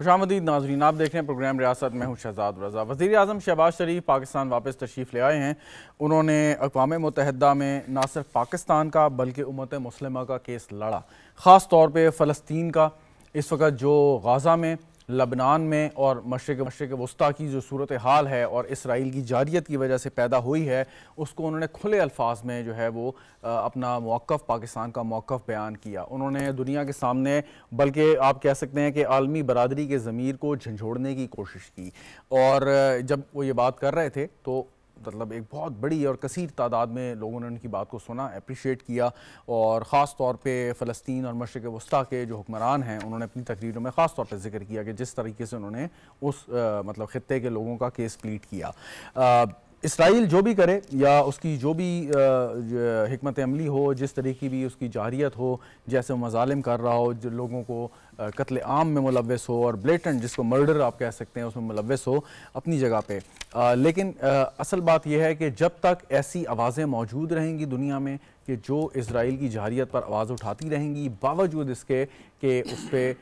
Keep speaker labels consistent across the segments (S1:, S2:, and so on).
S1: खुशामदीद नाज़रीन, आप देख रहे हैं प्रोग्राम रियासत में हूँ शहजाद रज़ा। वज़ीर आज़म शहबाज शरीफ पाकिस्तान वापस तशरीफ़ ले आए हैं। उन्होंने अक़वाम मुत्तहिदा में न सिर्फ पाकिस्तान का बल्कि उम्मत मुस्लिमा का केस लड़ा, ख़ास तौर पर फ़लस्तीन का। इस वक्त जो गाज़ा में, लबनान में और मशरिक़ वस्ता की जो सूरत हाल है और इसराइल की जारियत की वजह से पैदा हुई है, उसको उन्होंने खुले अल्फाज में जो है वो अपना मौक़िफ़, पाकिस्तान का मौक़िफ़ बयान किया। उन्होंने दुनिया के सामने, बल्कि आप कह सकते हैं कि आलमी बरादरी के ज़मीर को झंझोड़ने की कोशिश की। और जब वो ये बात कर रहे थे तो मतलब एक बहुत बड़ी और कसीर तादाद में लोगों ने उनकी बात को सुना, अप्रिशिएट किया। और ख़ास तौर पे फ़लस्तीन और मशरिक़ वस्ता के जो हुक्मरान हैं, उन्होंने अपनी तकरीरों में ख़ास तौर पे ज़िक्र किया कि जिस तरीके से उन्होंने उस मतलब ख़ित्ते के लोगों का केस प्लीट किया। इसराइल जो भी करे या उसकी जो भी हिकमत अमली हो, जिस तरह की भी उसकी जारियत हो, जैसे वो मज़ालिम कर रहा हो, जो लोगों को कत्ल आम में मुलव्वस हो और ब्लेटेंट जिसको मर्डर आप कह सकते हैं उसमें मुलव्वस हो, अपनी जगह पे। लेकिन असल बात यह है कि जब तक ऐसी आवाज़ें मौजूद रहेंगी दुनिया में कि जो इसराइल की जारियत पर आवाज़ उठाती रहेंगी, बावजूद इसके कि उस पर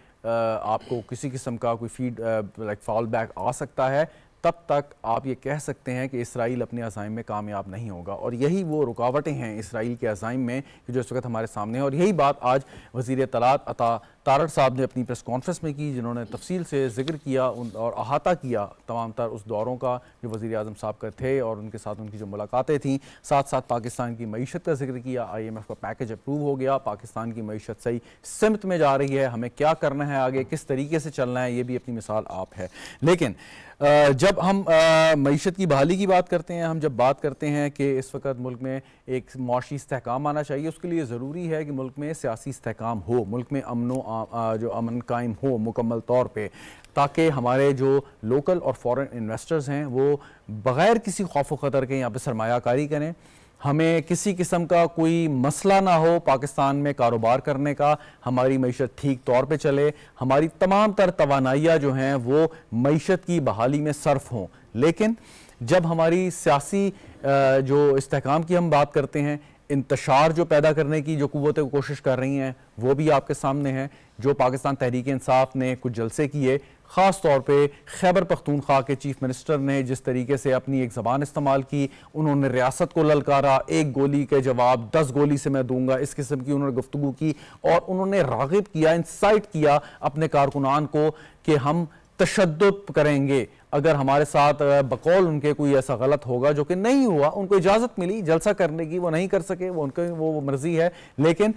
S1: आपको किसी किस्म का कोई फीड लाइक फॉल बैक आ सकता है, तब तक आप ये कह सकते हैं कि इसराइल अपने अज़ाइम में कामयाब नहीं होगा। और यही वो रुकावटें हैं इसराइल के अज़ाइम में कि जो इस वक्त हमारे सामने है। और यही बात आज वज़ीर इत्तलात अता तारड़ साहब ने अपनी प्रेस कॉन्फ्रेंस में की, जिन्होंने तफसील से जिक्र किया और अहाता किया तमाम तर उस दौरों का जो वज़ीर आज़म साहब का थे और उनके साथ उनकी जो मुलाकातें थीं। साथ साथ पाकिस्तान की मईशत का जिक्र किया। IMF का पैकेज अप्रूव हो गया, पाकिस्तान की मईशत सही सिमत में जा रही है, हमें क्या करना है आगे, किस तरीके से चलना है, ये भी अपनी मिसाल आप है। लेकिन जब हम मईशत की बहाली की बात करते हैं, हम जब बात करते हैं कि इस वक्त मुल्क में एक मुआशी इस्तेहकाम आना चाहिए, उसके लिए ज़रूरी है कि मुल्क में सियासी इस्तेहकाम हो, मुल्क में जो अमन कायम हो मुकम्मल तौर पे, ताकि हमारे जो लोकल और फॉरेन इन्वेस्टर्स हैं वो बग़ैर किसी खौफ व ख़तर के यहाँ पर सरमायाकारी करें। हमें किसी किस्म का कोई मसला ना हो पाकिस्तान में कारोबार करने का, हमारी मईशत ठीक तौर पे चले, हमारी तमाम तर तवानाइयाँ जो हैं वो मईशत की बहाली में सर्फ हों। लेकिन जब हमारी सियासी जो इस्तेहकाम की हम बात करते हैं, इंतशार जो पैदा करने की जो कुव्वतें कोशिश कर रही हैं वो भी आपके सामने हैं। जो पाकिस्तान तहरीक इंसाफ ने कुछ जलसे किए, ख़ास तौर पे खैबर पख्तूनख्वा के चीफ मिनिस्टर ने जिस तरीके से अपनी एक ज़बान इस्तेमाल की, उन्होंने रियासत को ललकारा, एक गोली के जवाब 10 गोली से मैं दूंगा, इस किस्म की उन्होंने गुफ्तगू की। और उन्होंने राग़िब किया, इंसाइट किया अपने कारकुनान को कि हम तशद्दुद करेंगे अगर हमारे साथ बकौल उनके कोई ऐसा गलत होगा, जो कि नहीं हुआ। उनको इजाज़त मिली जलसा करने की, वो नहीं कर सके, वो उनकी वो मर्जी है। लेकिन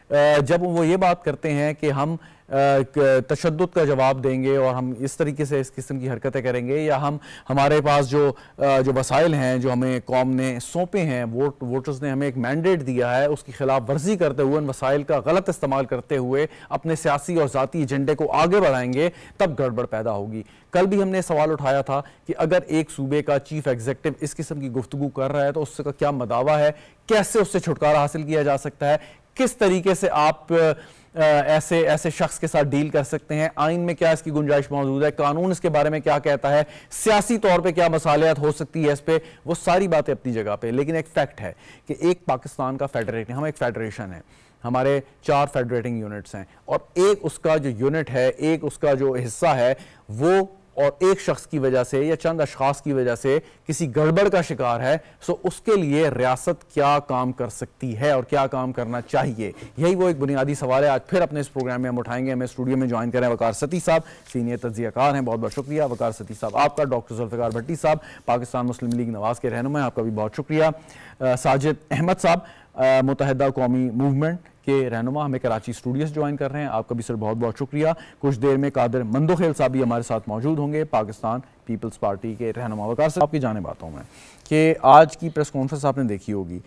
S1: जब वो ये बात करते हैं कि हम तशद्दुद का जवाब देंगे और हम इस तरीके से इस किस्म की हरकतें करेंगे, या हम हमारे पास जो वसाइल हैं जो हमें कौम ने सौंपे हैं, वोटर्स ने हमें एक मैंडेट दिया है, उसकी खिलाफ वर्जी करते हुए, उन वसाइल का गलत इस्तेमाल करते हुए अपने सियासी और ज़ाती एजेंडे को आगे बढ़ाएंगे, तब गड़बड़ पैदा होगी। कल भी हमने सवाल उठाया था कि अगर एक सूबे का चीफ एग्जीक्यूटिव इस किस्म की गुफ्तगू कर रहा है तो उसका क्या मदावा है, कैसे उससे छुटकारा हासिल किया जा सकता है, किस तरीके से आप ऐसे शख्स के साथ डील कर सकते हैं, आइन में क्या इसकी गुंजाइश मौजूद है, कानून इसके बारे में क्या कहता है, सियासी तौर पे क्या मसालियत हो सकती है इस पे, वो सारी बातें अपनी जगह पे। लेकिन एक फैक्ट है कि एक पाकिस्तान का हम एक फेडरेशन है, हमारे 4 फेडरेटिंग यूनिट्स हैं और एक उसका जो यूनिट है, एक उसका जो हिस्सा है, वो और एक शख्स की वजह से या चंद अशखास की वजह से किसी गड़बड़ का शिकार है, सो उसके लिए रियासत क्या काम कर सकती है और क्या काम करना चाहिए, यही वो एक बुनियादी सवाल है। आज फिर अपने इस प्रोग्राम में हम उठाएंगे। हमें स्टूडियो में ज्वाइन करें वकार सती साहब, सीनियर तज्जियाकार हैं, बहुत बहुत शुक्रिया वकार सती साहब आपका। डॉक्टर जुल्फ़िकार भट्टी साहब, पाकिस्तान मुस्लिम लीग नवाज के रहनुमा हैं, आपका भी बहुत शुक्रिया। साजिद अहमद साहब, मुत्तहिदा कौमी मूवमेंट के रहनुमा, हमें कराची स्टूडियो से ज्वाइन कर रहे हैं, आपका भी सर बहुत बहुत शुक्रिया। कुछ देर में कादिर मंदोखेल साहब भी हमारे साथ मौजूद होंगे, पाकिस्तान पीपल्स पार्टी के रहनुमा। वकार साहब आपकी जाने बात हूँ मैं कि आज की प्रेस कॉन्फ्रेंस आपने देखी होगी,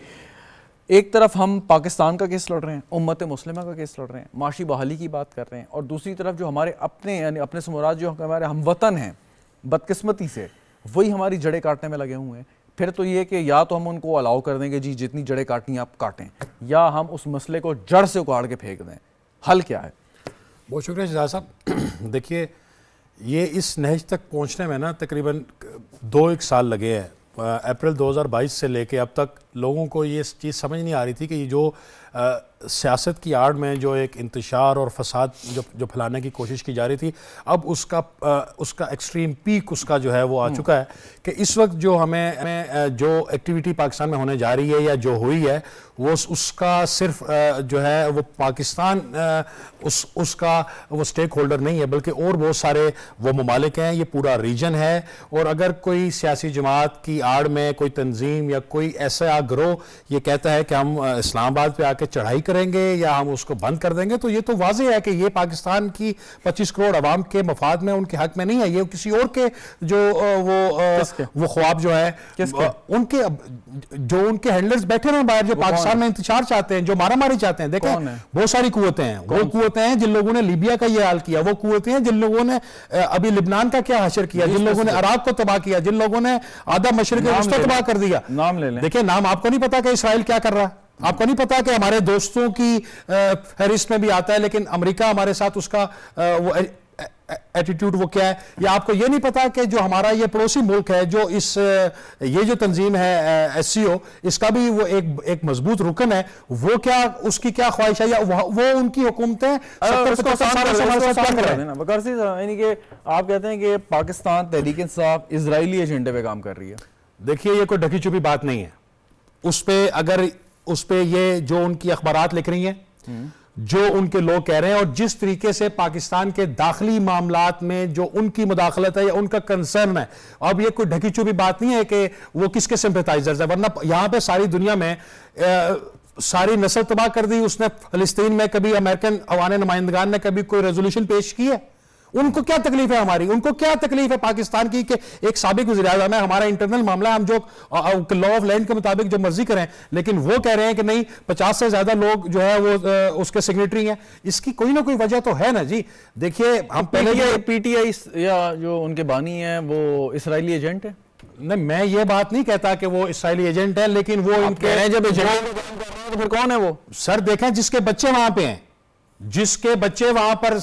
S1: एक तरफ हम पाकिस्तान का केस लड़ रहे हैं, उम्मत मुस्लिमा का केस लड़ रहे हैं, माशी बहाली की बात कर रहे हैं, और दूसरी तरफ जो हमारे अपने यानी अपने से मुराद जो हमारे हमवतन हैं, बदकिस्मती से वही हमारी जड़ें काटने में लगे हुए हैं। फिर तो ये कि या तो हम उनको अलाउ कर देंगे जी जितनी जड़ें काटनी आप काटें, या हम उस मसले को जड़ से उखाड़ के फेंक दें। हल क्या है?
S2: बहुत शुक्रिया शहजाद साहब। देखिए, ये इस नहज तक पहुंचने में ना तकरीबन 2-1 साल लगे हैं। अप्रैल 2022 से लेके अब तक लोगों को ये चीज़ समझ नहीं आ रही थी कि ये जो सियासत की आड़ में जो एक इंतशार और फसाद जो फैलाने की कोशिश की जा रही थी, अब उसका एक्सट्रीम पीक उसका जो है वो आ चुका है कि इस वक्त जो हमें जो एक्टिविटी पाकिस्तान में होने जा रही है या जो हुई है वो उसका सिर्फ जो है वो पाकिस्तान उसका वो स्टेक होल्डर नहीं है, बल्कि और बहुत सारे वो ममालिक हैं, ये पूरा रीजन है। और अगर कोई सियासी जमात की आड़ में कोई तंजीम या कोई ऐसा गिरोह ये कहता है कि हम इस्लामाबाद पे आके चढ़ाई करेंगे या हम उसको बंद कर देंगे, तो ये तो वाज़ेह है कि ये पाकिस्तान की 25 करोड़ आवाम के मफाद में, उनके हक में नहीं है, ये किसी और के जो वो ख्वाब जो है उनके जो उनके हैंडलर्स बैठे हैं बाहर, जो पाकिस्तान में इंतशार चाहते हैं, जो मारामारी चाहते हैं। देखें बहुत सारी कुव्वतें हैं, वो कुव्वतें हैं जिन लोगों ने लीबिया का ये हाल किया, वो कुव्वतें हैं जिन लोगों ने अभी लिबनान का क्या हशर किया, जिन लोगों ने इराक को तबाह किया, जिन लोगों ने आधा मशरिक वस्ता तबाह कर दिया।
S1: नाम ले लें।
S2: देखिए नाम आपको नहीं पता कि इसराइल क्या कर रहा है, आपको नहीं पता कि हमारे दोस्तों की फहरिस्त में भी आता है, लेकिन अमेरिका हमारे साथ उसका वो एटीट्यूड वो क्या है, या आपको ये नहीं पता कि जो हमारा ये पड़ोसी मुल्क है, जो ये जो तंजीम है SCO, इसका भी वो एक मजबूत रुकन है, वो क्या उसकी क्या ख्वाहिश है, या वो उनकी हुकूमतें
S1: यानी कि आप कहते हैं कि पाकिस्तान तहरीक इंसाफ इजरायली एजेंडे पे काम कर रही है।
S2: देखिए ये कोई ढकी छुपी बात नहीं है, उस पे ये जो उनकी अखबारात लिख रही हैं, जो उनके लोग कह रहे हैं, और जिस तरीके से पाकिस्तान के दाखिली मामलात में जो उनकी मुदाखलत है या उनका कंसर्न है, अब ये कोई ढकी छुपी बात नहीं है कि वो किसके सिंपैथाइजर्स है, वरना यहां पे सारी दुनिया में सारी नस्ल तबाह कर दी उसने। फलस्तीन में कभी अमेरिकन अवान नुमाइंदगान ने कभी कोई रेजोल्यूशन पेश की है? उनको क्या तकलीफ है हमारी, उनको क्या तकलीफ है पाकिस्तान की कि एक साबिक वज़ीर-ए-आज़म है, हमारा इंटरनल मामला, हम जो लॉ ऑफ लैंड के मुताबिक जो मर्जी करें, लेकिन वो कह रहे हैं कि नहीं 50 से ज्यादा लोग जो है वो उसके सिग्नेटरी हैं। इसकी कोई ना कोई वजह तो है ना जी। देखिए हम पहले
S1: PTI या जो उनके बानी है वो इसराइली एजेंट है?
S2: नहीं, मैं ये बात नहीं कहता कि वो इसराइली एजेंट है, लेकिन वो इनके
S1: जब एजेंट तो फिर कौन है वो?
S2: सर देखें जिसके बच्चे वहां पे हैं, जिसके बच्चे वहां पर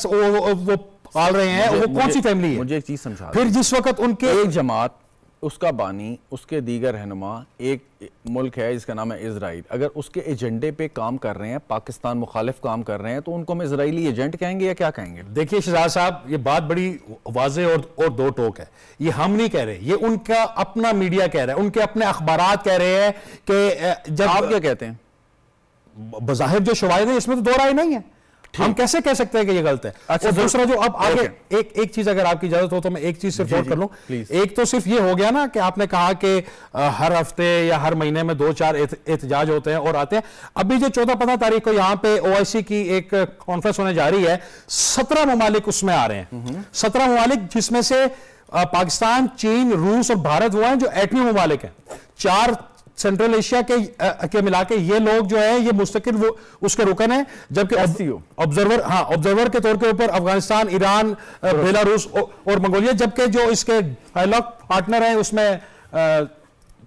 S2: वो पाल रहे हैं, वो कौन सी फैमिली है?
S1: मुझे एक चीज समझा।
S2: फिर जिस वक्त उनके
S1: एक जमात, उसका बानी, उसके दीगर रहनुमा, एक मुल्क है जिसका नाम है इजराइल, अगर उसके एजेंडे पे काम कर रहे हैं, पाकिस्तान मुखालिफ काम कर रहे हैं, तो उनको हम इजरायली एजेंट कहेंगे या क्या कहेंगे?
S2: देखिए शहजाद साहब, ये बात बड़ी वाज़ेह और दो टोक है। ये हम नहीं कह रहे, ये उनका अपना मीडिया कह रहा है, उनके अपने अखबारात कह रहे हैं कि जब
S1: आप क्या कहते हैं?
S2: बज़ाहिर जो शवाहिद है इसमें तो दो राय नहीं है, हम कैसे कह सकते हैं कि ये गलत है।
S1: अच्छा,
S2: और दूसरा जो अब आगे एक चीज अगर आपकी इजाजत हो तो मैं एक चीज सिर्फ नोट कर लूं। एक तो सिर्फ ये हो गया ना कि आपने कहा कि हर हफ्ते या हर महीने में 2-4 एहतजाज होते हैं और आते हैं। अभी जो 14-15 तारीख को यहाँ पे OIC की एक कॉन्फ्रेंस होने जा रही है, 17 ममालिक उसमें आ रहे हैं। 17 ममालिक जिसमें से पाकिस्तान, चीन, रूस और भारत वो हैं जो एटमी ममालिक हैं। 4 सेंट्रल एशिया के मिला के ये लोग जो है ये मुस्तकिल वो उसके रुकन है, जबकि ऑब्जर्वर के तौर के ऊपर अफगानिस्तान, ईरान, बेलारूस और मंगोलिया, जबकि जो इसके डायलॉग पार्टनर हैं उसमें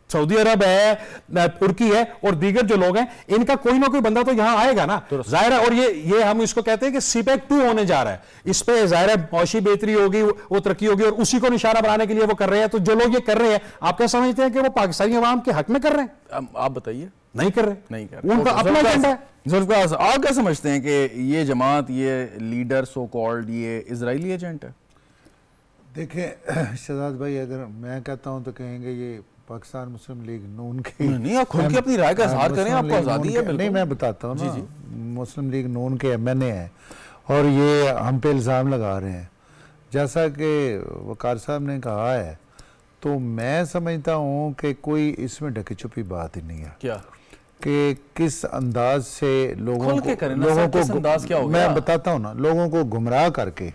S2: सऊदी अरब है, तुर्की है और दीगर जो लोग हैं, इनका कोई ना कोई बंदा तो यहां आएगा ना, जाहिर है। और ये हम इसको कहते हैं कि CPEC 2 होने जा रहा है। इस पे जाहिर है मौशी बेहतरी होगी, वो तरक्की होगी, और उसी को निशाना बनाने के लिए वो कर रहे हैं। तो जो लोग ये कर रहे हैं, आप क्या समझते हैं कि वो पाकिस्तानी अवाम के हक में कर रहे हैं?
S1: आप बताइए।
S2: नहीं कर रहे,
S1: नहीं कर रहे,
S2: उनका अपना एजेंडा है।
S1: जुल्फ़िकार, आप क्या समझते हैं कि ये जमात, ये लीडर सो कॉल्ड, ये इजरायली एजेंट है?
S3: देखिए शहजाद भाई, अगर मैं कहता हूं तो कहेंगे ये पाकिस्तान मुस्लिम लीग नून के
S1: नहीं, आप खुद की अपनी राय का इज़हार करें, आपको आज़ादी है।
S3: नहीं, मैं बताता हूँ ना, मुस्लिम लीग नून के MNA हैं और ये हम पे इल्ज़ाम लगा रहे हैं, जैसा कि वकार साहब ने कहा है। तो मैं समझता हूँ कि कोई इसमें ढकी छुपी बात ही नहीं है।
S1: क्या
S3: कि किस अंदाज से लोगों को मैं बताता हूँ ना, लोगों को गुमराह करके,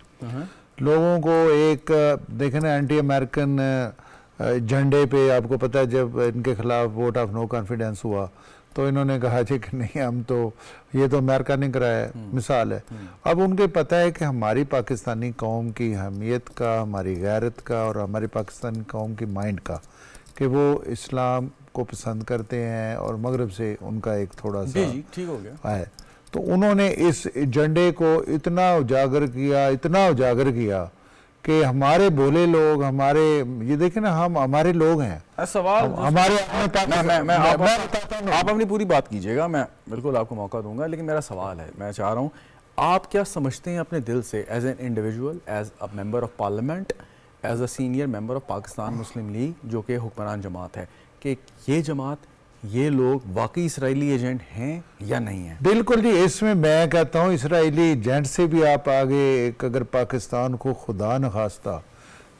S3: लोगों को एक देखें ना, एंटी अमेरिकन झंडे पे, आपको पता है जब इनके खिलाफ वोट ऑफ नो कॉन्फिडेंस हुआ तो इन्होंने कहा कि नहीं, हम तो ये तो अमेरिका ने कराया, मिसाल है। अब उनके पता है कि हमारी पाकिस्तानी कौम की अहमियत का, हमारी गैरत का और हमारी पाकिस्तानी कौम की माइंड का, कि वो इस्लाम को पसंद करते हैं और मगरब से उनका एक थोड़ा सा
S1: ठीक हो गया
S3: है। तो उन्होंने इस एजेंडे को इतना उजागर किया कि हमारे भोले लोग, हमारे ये देखें ना, हम हमारे लोग हैं।
S1: सवाल
S3: हमारे
S1: आप अपनी पूरी बात कीजिएगा, मैं बिल्कुल आपको मौका दूंगा, लेकिन मेरा सवाल है, मैं चाह रहा हूँ आप क्या समझते हैं अपने दिल से, as an individual, as a member of parliament, as a senior member of Pakistan Muslim League, जो कि हुक्मरान जमात है, कि ये जमात, ये लोग वाकई इसराइली एजेंट हैं या नहीं है?
S3: बिल्कुल जी, इसमें मैं कहता हूँ इसराइली एजेंट से भी आप आगे एक, अगर पाकिस्तान को खुदा न खास्ता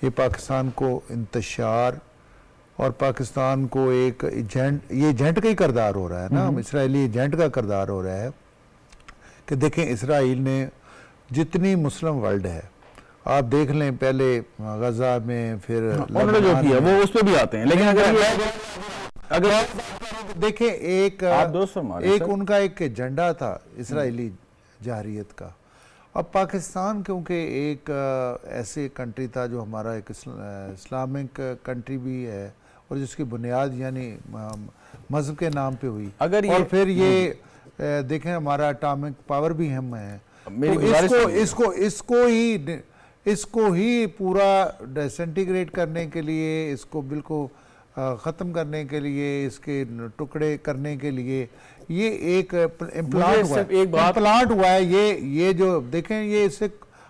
S3: ये पाकिस्तान को इंतशार और पाकिस्तान को एक एजेंट, ये एजेंट का ही किरदार हो रहा है ना, इसराइली एजेंट का किरदार हो रहा है कि देखें इसराइल ने जितनी मुस्लिम वर्ल्ड है, आप देख लें, पहले गजा में, फिर
S1: उन्होंने जो किया वो उस पर भी आते हैं, लेकिन अगर
S3: देखें एक उनका एक एजेंडा था इसराइली जारियत का। अब पाकिस्तान क्योंकि एक ऐसे कंट्री था जो हमारा एक इस्लामिक कंट्री भी है और जिसकी बुनियाद यानी मजहब के नाम पे हुई, अगर और फिर ये देखें हमारा एटॉमिक पावर भी हम है, तो इसको ही पूरा डिसइंटीग्रेट करने के लिए, इसको बिल्कुल ख़त्म करने के लिए, इसके टुकड़े करने के लिए ये एक इम्प्लांट हुआ है। ये जो देखें, ये इससे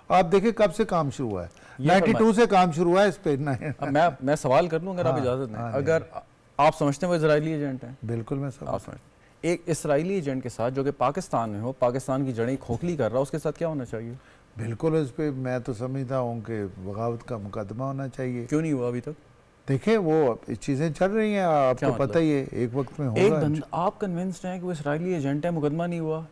S3: आप देखें कब से काम शुरू हुआ है, 92 से काम शुरू हुआ है इस पे।
S1: मैं सवाल कर लूं अगर आप इजाज़त दें, अगर आप समझते हैं वो इजरायली एजेंट हैं?
S3: बिल्कुल मैं समझता।
S1: एक इसराइली एजेंट के साथ जो कि पाकिस्तान में हो, पाकिस्तान की जड़ें खोखली कर रहा हो, उसके साथ क्या होना चाहिए?
S3: बिल्कुल इस पर मैं तो समझता हूँ कि बगावत का मुकदमा होना चाहिए।
S1: क्यों नहीं हुआ अभी तक?
S3: देखिए वो चीज़ें चल रही हैं, आपको पता ही है, एक वक्त में होगा।
S1: आप कन्विंस्ड हैं कि वो इसराइली एजेंट है, मुकदमा नहीं हुआ?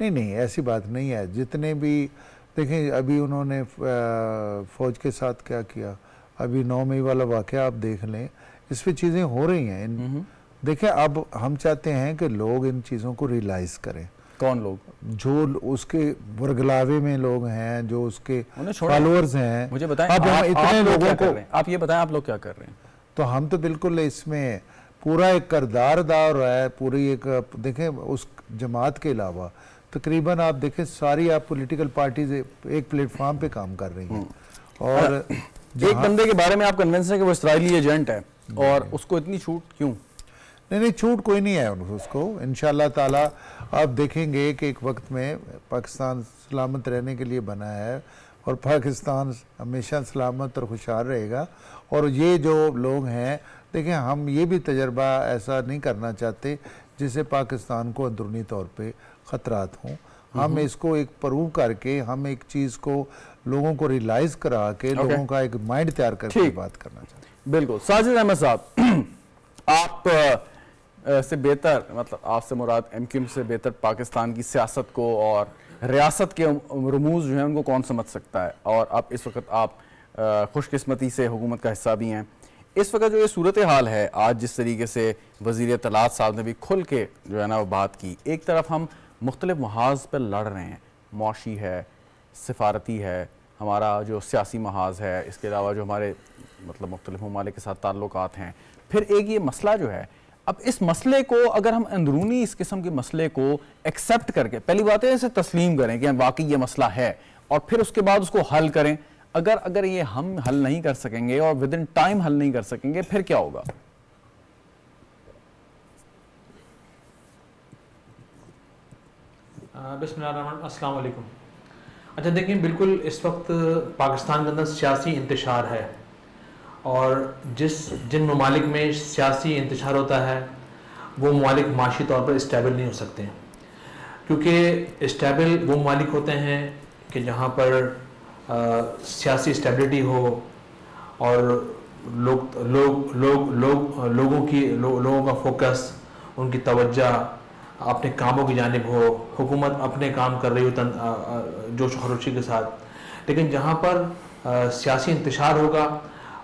S3: नहीं, ऐसी बात नहीं है। जितने भी देखें, अभी उन्होंने फ़ौज के साथ क्या किया, अभी 9 मई वाला वाक़या आप देख लें, इस पर चीज़ें हो रही हैं। देखें, अब हम चाहते हैं कि लोग इन चीज़ों को रियलाइज़ करें।
S1: कौन लोग? जो
S3: उसके बरगलावे में लोग हैं, जो उसके फॉलोअर्स हैं।
S1: मुझे बताएं, अब हम इतने लोगों को, आप ये बताएं आप लोग क्या कर रहे हैं?
S3: तो हम तो बिल्कुल इसमें पूरा एक किरदार अदा हो रहा है, पूरी एक देखें उस जमात के अलावा तकरीबन आप देखें सारी आप पॉलिटिकल पार्टीज एक प्लेटफॉर्म पे काम कर रही हैं। और
S1: एक बंदे के बारे में आप कन्विंस हैं कि वो इसराइली एजेंट है और उसको इतनी छूट क्यों?
S3: नहीं, छूट कोई नहीं है उसको। इंशाअल्लाह ताला आप देखेंगे कि एक वक्त में पाकिस्तान सलामत रहने के लिए बना है और पाकिस्तान हमेशा सलामत और खुशहाल रहेगा। और ये जो लोग हैं, देखें, हम ये भी तजर्बा ऐसा नहीं करना चाहते जिससे पाकिस्तान को अंदरूनी तौर पे ख़तरात हों। हम इसको एक प्रूव करके, हम एक चीज़ को लोगों को रियलाइज़ करा के लोगों का एक माइंड तैयार करके बात करना चाहते हैं।
S1: बिल्कुल। साजिद अहमद साहब, आप से बेहतर, मतलब आपसे मुराद एमक्यूएम से बेहतर पाकिस्तान की सियासत को और रियासत के रमूज जो हैं उनको कौन समझ सकता है? और अब इस वक्त आप खुशकिस्मती से हुकूमत का हिस्सा भी हैं। इस वक्त जो ये सूरत हाल है, आज जिस तरीके से वज़ीर इत्तलात साहब ने भी खुल के जो है ना वो बात की, एक तरफ हम मुख्तलिफ महाज पर लड़ रहे हैं, मुआशी है, सिफारती है, हमारा जो सियासी महाज है, इसके अलावा जो हमारे मतलब मुख्तलिफ ममालिक के साथ ताल्लुकात हैं, फिर एक ये मसला जो है, अब इस मसले को अगर हम अंदरूनी इस किस्म के मसले को एक्सेप्ट करके, पहली बात है इसे तस्लीम करें कि वाकई ये मसला है, और फिर उसके बाद उसको हल करें। अगर ये हम हल नहीं कर सकेंगे और विद इन टाइम हल नहीं कर सकेंगे, फिर क्या होगा?
S2: बिस्मिल्लाह, अस्सलाम वालेकुम। अच्छा देखिए, बिल्कुल इस वक्त पाकिस्तान के अंदर सियासी इंतशार है और जिन ममालिक में सियासी इंतशार होता है वो ममालिक माशी तौर पर स्टेबल नहीं हो सकते हैं, क्योंकि स्टेबल वो ममालिक होते हैं कि जहाँ पर सियासी स्टेबिलिटी हो और लोगों का फोकस, उनकी तवज्जो अपने कामों की जानिब हो, हुकूमत अपने काम कर रही हो जोश खरोशी के साथ। लेकिन जहाँ पर सियासी इंतशार होगा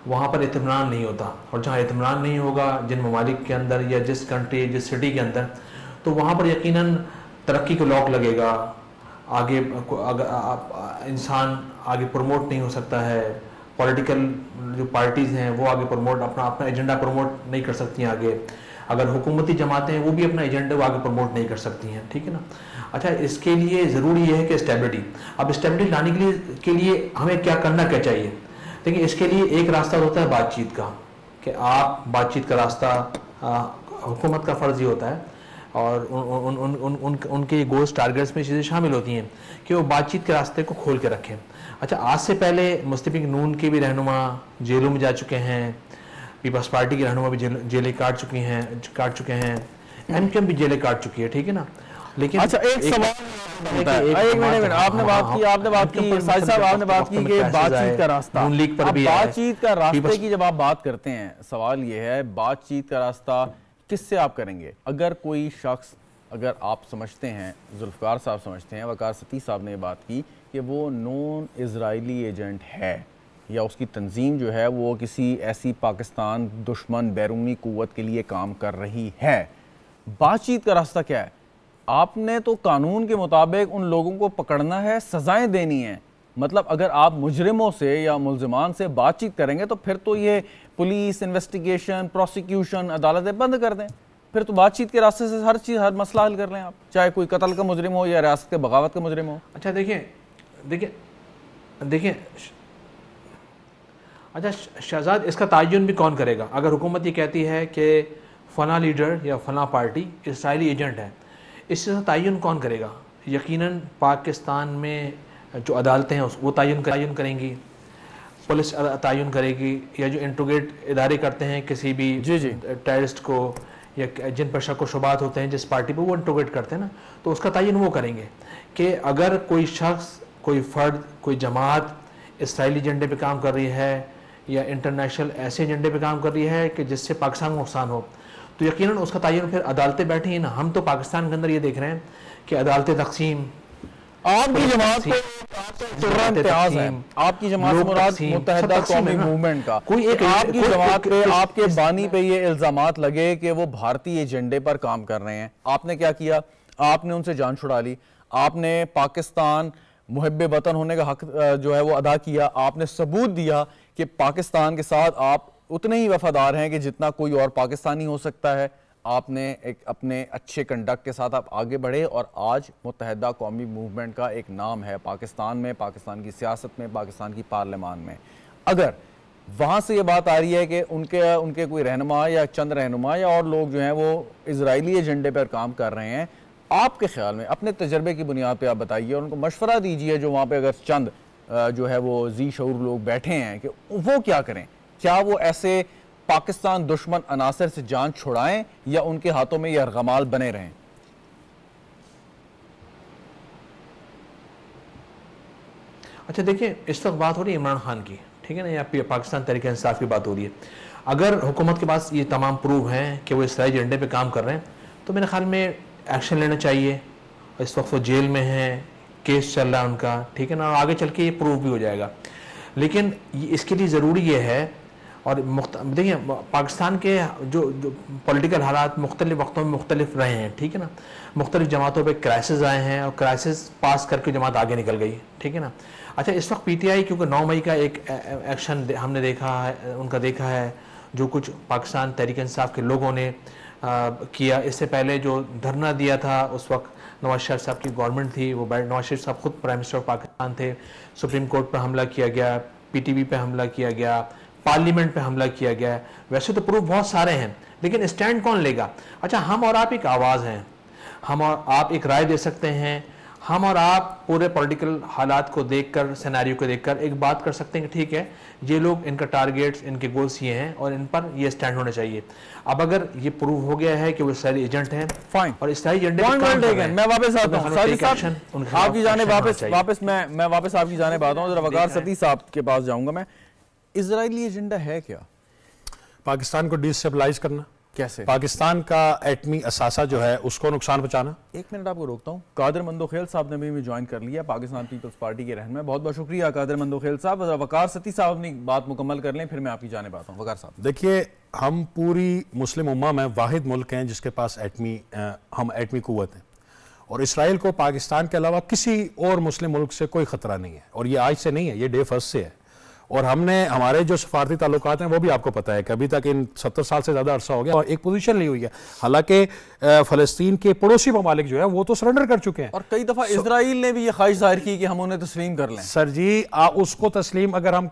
S2: वहाँ पर इत्मीनान नहीं होता, और जहाँ इत्मीनान नहीं होगा जिन ममालिक के अंदर या जिस कंट्री, जिस सिटी के अंदर, तो वहाँ पर यकीनन तरक्की को लॉक लगेगा, आगे इंसान आगे प्रमोट नहीं हो सकता है, पॉलिटिकल जो पार्टीज़ हैं वो आगे प्रमोट अपना एजेंडा प्रमोट नहीं कर सकती हैं आगे, अगर हुकूमती जमातें हैं वो भी अपना एजेंडा वो आगे प्रमोट नहीं कर सकती हैं, ठीक है ना। अच्छा, इसके लिए ज़रूरी ये है कि स्टेबिलिटी, अब स्टेबिलिटी लाने के लिए हमें क्या करना क्या चाहिए?
S4: देखिए इसके लिए एक रास्ता होता है बातचीत का, कि आप बातचीत का रास्ता, हुकूमत का फ़र्ज़ ये होता है और उनके गोल्स टारगेट्स में चीज़ें शामिल होती हैं कि वो बातचीत के रास्ते को खोल के रखें। अच्छा, आज से पहले मुस्लिम लीग नून के भी रहनुमा जेलों में जा चुके हैं, पीपल्स पार्टी के रहनुमा भी जेलें काट चुके हैं, एमकेएम भी जेलें काट चुकी है, ठीक है ना। लेकिन
S1: अच्छा, एक सवाल, एक मिनट, आपने बात की साजिद साहब, आपने बात की कि बातचीत का रास्ता, नून लीग पर भी बातचीत का रास्ते की जब आप बात करते हैं, सवाल ये है बातचीत का रास्ता किससे आप करेंगे? अगर कोई शख्स, अगर आप समझते हैं, जुल्फ़िकार साहब समझते हैं, वकार सती साहब ने ये बात की कि वो नॉन इजरायली एजेंट है या उसकी तंजीम जो है वो किसी ऐसी पाकिस्तान दुश्मन बैरूनी कुव्वत के लिए काम कर रही है, बातचीत का रास्ता क्या है? आपने तो कानून के मुताबिक उन लोगों को पकड़ना है, सजाएं देनी है। मतलब अगर आप मुजरिमों से या मुल्जिमान से बातचीत करेंगे तो फिर तो ये पुलिस इन्वेस्टिगेशन, प्रोसिक्यूशन, अदालतें बंद कर दें, फिर तो बातचीत के रास्ते से हर चीज़, हर मसला हल कर लें आप, चाहे कोई कत्ल का मुजरिम हो या रियासत के बगावत का मुजरिम हो।
S4: अच्छा देखिए अच्छा शहजाद, इसका तयन भी कौन करेगा? अगर हुकूमत ये कहती है कि फ़लाँ लीडर या फ़लाँ पार्टी इसराइली एजेंट है, इससे तयन कौन करेगा? यकीनन पाकिस्तान में जो अदालतें हैं वो तयन करेंगी, पुलिस तयन करेगी, या जो इंट्रोगेट इदारे करते हैं किसी भी टेररिस्ट को या जिन पर शक व शुबात होते हैं जिस पार्टी पर, वो इंट्रोगेट करते हैं ना, तो उसका तयन वो करेंगे कि अगर कोई शख्स, कोई फ़र्द, कोई जमात इसराइली एजेंडे पे काम कर रही है या इंटरनेशनल ऐसे एजेंडे पे काम कर रही है कि जिससे पाकिस्तान को नुकसान हो, तो यकीनन उसका तयन फिर अदालतें बैठी हैं ना। हम तो पाकिस्तान के अंदर ये देख रहे हैं कि अदालतें तकसीम,
S1: आपकी जमात को, आपकी जमात से मुराद मुत्तहिदा कौमी मूवमेंट का, कोई एक आपकी जमात पे, आपके बानी पे ये इल्जामात लगे कि वो भारतीय एजेंडे पर काम कर रहे हैं, आपने क्या किया? आपने उनसे जान छुड़ा ली, आपने पाकिस्तान मुहिब्बे वतन होने का हक जो है वो अदा किया, आपने सबूत दिया कि पाकिस्तान के साथ आप उतने ही वफादार हैं कि जितना कोई और पाकिस्तानी हो सकता है। आपने एक अपने अच्छे कंडक्ट के साथ आप आगे बढ़े और आज मुत्तहिदा कौमी मूवमेंट का एक नाम है पाकिस्तान में, पाकिस्तान की सियासत में, पाकिस्तान की पार्लियामान में। अगर वहाँ से ये बात आ रही है कि उनके कोई रहनुमा या चंद रहनुमा या और लोग जो हैं वो इजरायली एजेंडे पर काम कर रहे हैं, आपके ख्याल में अपने तजर्बे की बुनियाद पर आप बताइए और उनको मशवरा दीजिए, जो वहाँ पर अगर चंद जो है वो जी शऊर लोग बैठे हैं, कि वो क्या करें? क्या वो ऐसे पाकिस्तान दुश्मन अनासर से जान छुड़ाएं या उनके हाथों में ये अर्गमाल बने रहें?
S4: अच्छा देखिए, इस वक्त बात हो रही है इमरान खान की, ठीक है ना, या पाकिस्तान तहरीक इंसाफ की बात हो रही है। अगर हुकूमत के पास ये तमाम प्रूफ हैं कि वो इसराइली एजेंडे पे काम कर रहे हैं, तो मेरे ख्याल में एक्शन लेना चाहिए। इस वक्त वो जेल में हैं, केस चल रहा है उनका, ठीक है ना, और आगे चल के ये प्रूफ भी हो जाएगा। लेकिन इसके लिए ज़रूरी ये है, और देखिए पाकिस्तान के जो पॉलिटिकल हालात मुख्तलिफ वक्तों में मुख्तलिफ रहे हैं, ठीक है ना, मुख्तलिफ जमातों पे क्राइसिस आए हैं और क्राइसिस पास करके जमात आगे निकल गई, ठीक है ना। अच्छा, इस वक्त पीटीआई, क्योंकि 9 मई का एक एक्शन हमने देखा है, जो कुछ पाकिस्तान तहरीक इंसाफ के लोगों ने किया। इससे पहले जो धरना दिया था उस वक्त नवाज शरीफ साहब की गवर्नमेंट थी, वो नवाज शरीफ साहब खुद प्राइम मिनिस्टर ऑफ पाकिस्तान थे। सुप्रीम कोर्ट पर हमला किया गया, पीटीवी पे हमला किया गया, पार्लियामेंट पे हमला किया गया। वैसे तो प्रूफ बहुत सारे हैं, लेकिन स्टैंड कौन लेगा? अच्छा, हम और आप एक आवाज़ हैं, हम और आप एक राय दे सकते हैं, हम और आप पूरे पॉलिटिकल हालात को देखकर, सिनेरियो को देखकर एक बात कर सकते हैं कि ठीक है, ये लोग, इनका टारगेट्स, इनके गोल्स ये हैं और इन पर ये स्टैंड होना चाहिए। अब अगर ये प्रूव हो गया है कि वो इसराइली एजेंट हैं, फाइन, और इसराइली एजेंट,
S1: मैं वापस आता हूं आपकी जाने, वापस मैं वापस आपकी जाने आता हूं, जरा वकार सती साहब के पास जाऊंगा मैं। इजरायली एजेंडा है क्या?
S2: पाकिस्तान को डिस्टेबलाइज करना।
S1: कैसे?
S2: पाकिस्तान का एटमी असासा जो है उसको नुकसान पहुंचाना।
S1: एक मिनट आपको रोकता हूँ, कादिर मंदोखेल साहब ने भी ज्वाइन कर लिया, पाकिस्तान पीपल्स पार्टी के रहनुमा। बहुत बहुत शुक्रिया कादिर मंदोखेल साहब। वकार सती साहब अपनी बात मुकम्मल कर लें, फिर मैं आपकी जाने आता हूँ। वकार साहब,
S2: देखिए, हम पूरी मुस्लिम उम्मा में वाहिद मुल्क हैं जिसके पास हम एटमी कुव्वत हैं, और इसराइल को पाकिस्तान के अलावा किसी और मुस्लिम मुल्क से कोई ख़तरा नहीं है, और ये आज से नहीं है, ये डे फर्स्ट से है। और हमने हमारे जो सफारती ताल्लुकात हैं वो भी आपको पता है कि अभी तक इन 70 साल से ज़्यादा अरसा हो गया और एक पोजीशन ली हुई है। हालांकि फ़लस्तीन के पड़ोसी ममालिक जो है वो तो सरेंडर कर चुके हैं
S1: और कई दफ़ा इजराइल ने भी ये ख्वाहिश जाहिर की कि हम उन्हें तस्लीम कर लें।
S2: सर जी उसको तस्लीम अगर हम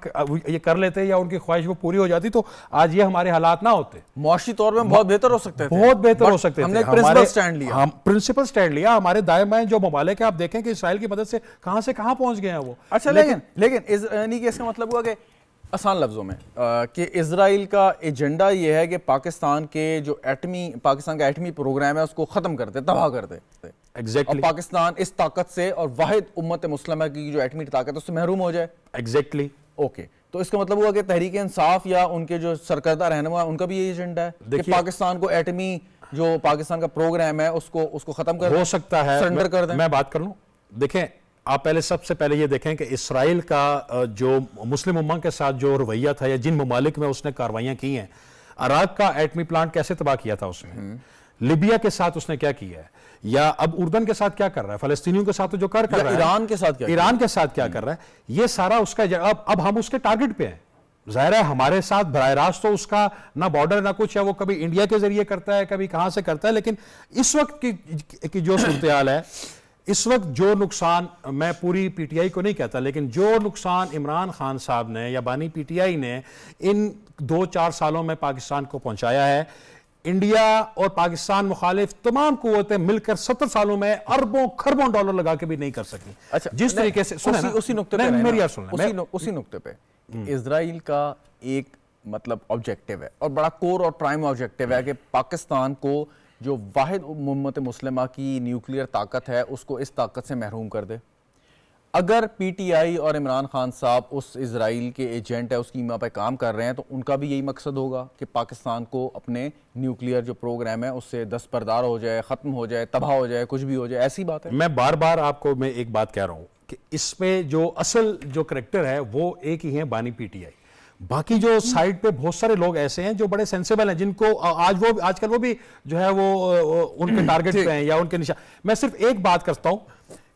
S2: ये कर लेते या उनकी ख्वाहिश वो पूरी हो जाती तो आज ये हमारे हालात ना होते।
S1: मुआशी तौर पर बहुत बेहतर हो सकते थे,
S2: बहुत बेहतर हो सकते थे।
S1: हमने प्रिंसिपल स्टैंड लिया,
S2: हम प्रिंसिपल स्टैंड लिया। हमारे दाएं बाएं जो ममालिक है आप देखें कि इसराइल की मदद से कहां पहुंच गए हैं वो।
S1: अच्छा, लेकिन इसका मतलब हुआ कि आसान लफ्जों में कि इजराइल का एजेंडा ये है कि पाकिस्तान का एटमी प्रोग्राम है उसको खत्म कर दे, तबाह कर दे।
S2: एग्जैक्टली।
S1: पाकिस्तान इस ताकत से और वाहिद उम्मत मुस्लिमा की जो एटमी ताकत है उससे महरूम हो जाए।
S2: एग्जैक्टली।
S1: ओके, तो इसका मतलब हुआ कि तहरीक इंसाफ या उनके जो सरकर्दा रहनुमा उनका भी यही एजेंडा है कि पाकिस्तान को एटमी जो पाकिस्तान का प्रोग्राम है उसको खत्म कर
S2: हो सकता है,
S1: सरेंडर कर दें।
S2: मैं बात कर लूं। देखें आप सबसे पहले ये देखें कि इसराइल का जो मुस्लिम उम्मा के साथ जो रवैया था या जिन ममालिक में उसने कार्रवाइयां की हैं, इराक का एटमी प्लांट कैसे तबाह किया था उसने, लीबिया के साथ उसने क्या किया है, या अब उर्दन के साथ क्या कर रहा है, फलस्तीनियों के साथ तो जो कर रहा है,
S1: ईरान के साथ
S2: क्या कर रहा है, ये सारा उसका अब हम उसके टारगेट पे हैं। जाहिर है हमारे साथ बराह रास्त तो उसका ना बॉर्डर ना कुछ है, वो कभी इंडिया के जरिए करता है कभी कहां से करता है। लेकिन इस वक्त की जो सूरत हाल है, इस वक्त जो नुकसान, मैं पूरी पीटीआई को नहीं कहता, लेकिन जो नुकसान इमरान खान साहब ने या बानी पीटीआई ने इन 2-4 सालों में पाकिस्तान को पहुंचाया है, इंडिया और पाकिस्तान मुखालिफ तमाम कुव्वतें मिलकर 70 सालों में अरबों खरबों डॉलर लगा के भी नहीं कर सकी।
S1: अच्छा,
S2: जिस तरीके से
S1: उसी नुक्ते पे
S2: मेरी बात सुन,
S1: उसी नुक्ते पे इजराइल का एक मतलब ऑब्जेक्टिव है और बड़ा कोर और प्राइम ऑब्जेक्टिव है कि पाकिस्तान को जो वाहिद उम्मत मुस्लिमा की न्यूक्लियर ताकत है उसको इस ताकत से महरूम कर दे। अगर पीटीआई और इमरान खान साहब उस इजराइल के एजेंट है उस कीमा पे काम कर रहे हैं तो उनका भी यही मकसद होगा कि पाकिस्तान को अपने न्यूक्लियर जो प्रोग्राम है उससे दस्तबरदार हो जाए, ख़त्म हो जाए, तबाह हो जाए, कुछ भी हो जाए। ऐसी बात है।
S2: मैं बार बार आपको मैं एक बात कह रहा हूं कि इसमें जो असल जो करैक्टर है वो एक ही है, बानी पीटीआई। बाकी जो साइड पे बहुत सारे लोग ऐसे हैं जो बड़े सेंसिबल हैं, जिनको आजकल वो भी जो है वो उनके टारगेट पे हैं या उनके निशान। मैं सिर्फ एक बात करता हूं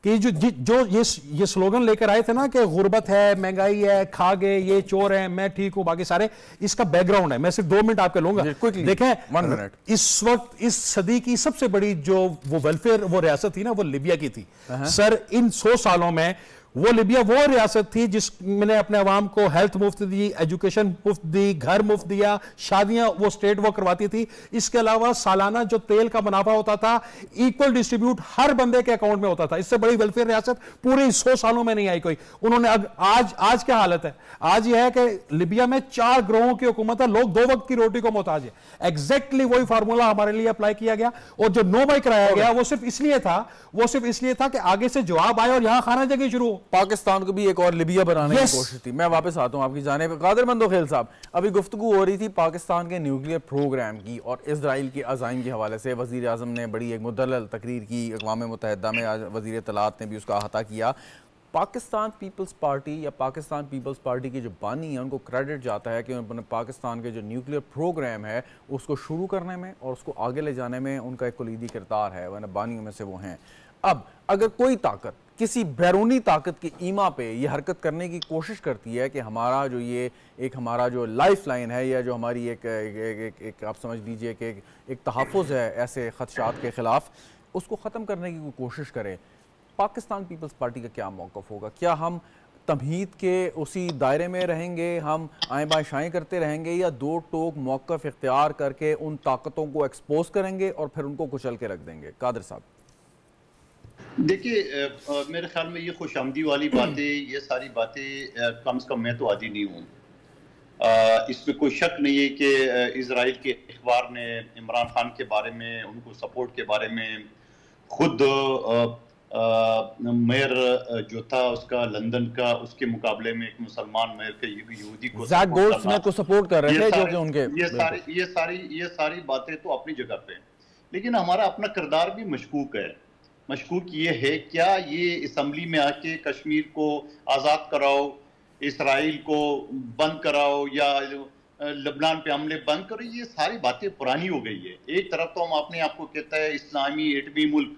S2: कि जो ये स्लोगन लेकर आए थे ना कि गुर्बत है, महंगाई है, खा गए, ये चोर है, मैं ठीक हूं, बाकी सारे, इसका बैकग्राउंड है। मैं सिर्फ 2 मिनट आपके लूंगा। देखें
S1: 1 मिनट,
S2: इस वक्त इस सदी की सबसे बड़ी जो वो वेलफेयर वो रियासत थी ना, वो लिबिया की थी। सर इन 100 सालों में वो लिबिया वो रियासत थी जिसने अपने अवाम को हेल्थ मुफ्त दी, एजुकेशन मुफ्त दी, घर मुफ्त दिया, शादियां वो स्टेट वो करवाती थी। इसके अलावा सालाना जो तेल का मुनाफा होता था इक्वल डिस्ट्रीब्यूट हर बंदे के अकाउंट में होता था। इससे बड़ी वेलफेयर रियासत पूरे 100 सालों में नहीं आई कोई। उन्होंने आज क्या हालत है? आज यह है कि लिबिया में 4 ग्रोहों की हुकूमत है, लोग 2 वक्त की रोटी को मोहताज है। एग्जैक्टली वही फार्मूला हमारे लिए अप्लाई किया गया और जो नो बाई कराया गया वो सिर्फ इसलिए था कि आगे से जवाब आए और यहां खाना जगह शुरू हो।
S1: पाकिस्तान को भी एक और लिबिया बनाने की कोशिश थी। मैं वापस आता हूं आपकी जानिब। कादिर मंदोखेल साहब, अभी गुफ्तगू हो रही थी पाकिस्तान के न्यूक्लियर प्रोग्राम की और इजराइल के अज़ाइम के हवाले से। वज़ीर आज़म ने बड़ी एक मुदल्लल तकरीर की अक़वाम मुत्तहिदा में, आज वज़ीर इत्तलात ने भी उसका अहाता किया। पाकिस्तान पीपल्स पार्टी या पाकिस्तान पीपल्स पार्टी के जो बानी हैं उनको क्रेडिट जाता है कि उन्होंने पाकिस्तान के जो न्यूक्लियर प्रोग्राम है उसको शुरू करने में और उसको आगे ले जाने में उनका एक कुलीदी किरदार है, वरना बानियों में से वो हैं। अब अगर कोई ताकत किसी बैरूनी ताकत की ईमा पे ये हरकत करने की कोशिश करती है कि हमारा जो ये एक हमारा जो लाइफ लाइन है या जो हमारी एक आप समझ लीजिए कि एक तहफ़्फ़ुज़ है ऐसे ख़दशात के ख़िलाफ़, उसको ख़त्म करने की कोशिश करे, पाकिस्तान पीपल्स पार्टी का क्या मौक़िफ़ होगा? क्या हम तमहीद के उसी दायरे में रहेंगे, हम आएँ बाएँ शाएँ करते रहेंगे, या दो टोक मौक़िफ़ इख्तियार करके उन ताकतों को एक्सपोज करेंगे और फिर उनको कुचल के रख देंगे? कादिर साहब
S5: देखिए, मेरे ख्याल में ये खुशामदी वाली बातें, ये सारी बातें कम से कम मैं तो आदी नहीं हूँ। इसमें कोई शक नहीं है कि इजराइल के अखबार ने इमरान खान के बारे में, उनको सपोर्ट के बारे में, खुद मेयर जो था उसका लंदन का, उसके मुकाबले में एक मुसलमान मेयर के यहूदी को
S1: सपोर्ट कर रहे थे, जो कि उनके
S5: ये सारी बातें तो अपनी जगह पे, लेकिन हमारा अपना किरदार भी मशकूक है। मशकूक ये है, क्या ये असम्बली में आके कश्मीर को आज़ाद कराओ, इसराइल को बंद कराओ या लबनान पे हमले बंद करो, ये सारी बातें पुरानी हो गई है। एक तरफ तो हम अपने आप को कहता है इस्लामी एटमी मुल्क,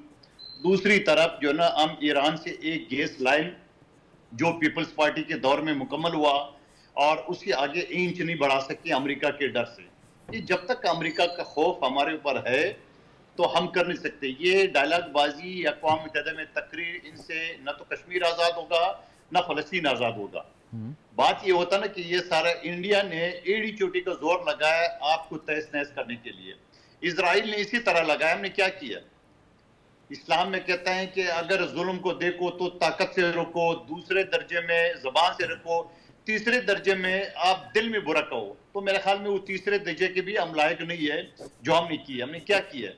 S5: दूसरी तरफ जो ना हम ईरान से एक गैस लाइन जो पीपल्स पार्टी के दौर में मुकम्मल हुआ और उसके आगे इंच नहीं बढ़ा सकी अमेरिका के डर से। ये जब तक अमेरिका का खौफ हमारे ऊपर है तो हम कर नहीं सकते। ये डायलॉग बाजी अक़वाम मुत्तहिदा में तकरीर, इनसे न तो कश्मीर आज़ाद होगा न फ़लस्तीन आज़ाद होगा। बात ये होता ना कि ये सारा इंडिया ने एड़ी चोटी का जोर लगाया आपको तहस नहस करने के लिए। इजराइल ने इसी तरह लगाया। हमने क्या किया? इस्लाम में कहता है कि अगर जुल्म को देखो तो ताकत से रोको, दूसरे दर्जे में ज़बान से रोको, तीसरे दर्जे में आप दिल में बुरा कहो। तो मेरे ख्याल में वो तीसरे दर्जे के भी हम लायक नहीं है जो हमने किया। हमने क्या किया?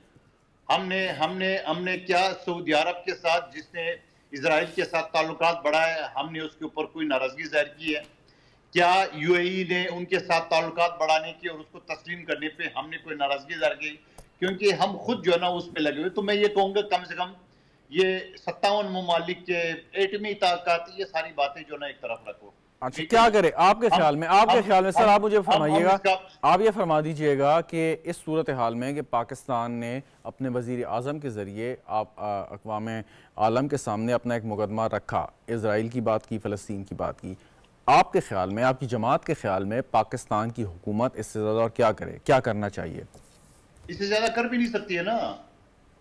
S5: हमने क्या सऊदी अरब के साथ, जिसने इजराइल के साथ ताल्लुकात बढ़ाए, हमने उसके ऊपर कोई नाराजगी जाहिर की है? क्या यूएई ने उनके साथ ताल्लुकात बढ़ाने की और उसको तस्लीम करने पे हमने कोई नाराजगी जाहिर की? क्योंकि हम खुद जो है ना उस पे लगे हुए। तो मैं ये कहूँगा कम से कम ये 57 ममालिक के एटमी ताकत, ये सारी बातें जो ना एक तरफ रखो।
S1: अच्छा, क्या करे आपके ख्याल में? सर आप मुझे फरमाइएगा, आप ये फरमा दीजिएगा कि इस सूरत हाल में कि पाकिस्तान ने अपने वज़ीर आज़म के ज़रिए आप अक़वाम आलम के सामने अपना एक मुकदमा रखा, इजराइल की बात की, फ़लस्तीन की बात की, आपके ख्याल में, आपकी जमात के ख्याल में पाकिस्तान की हुकूमत इससे ज़्यादा और क्या करे, क्या करना चाहिए?
S5: इससे ज़्यादा कर भी नहीं सकती है ना।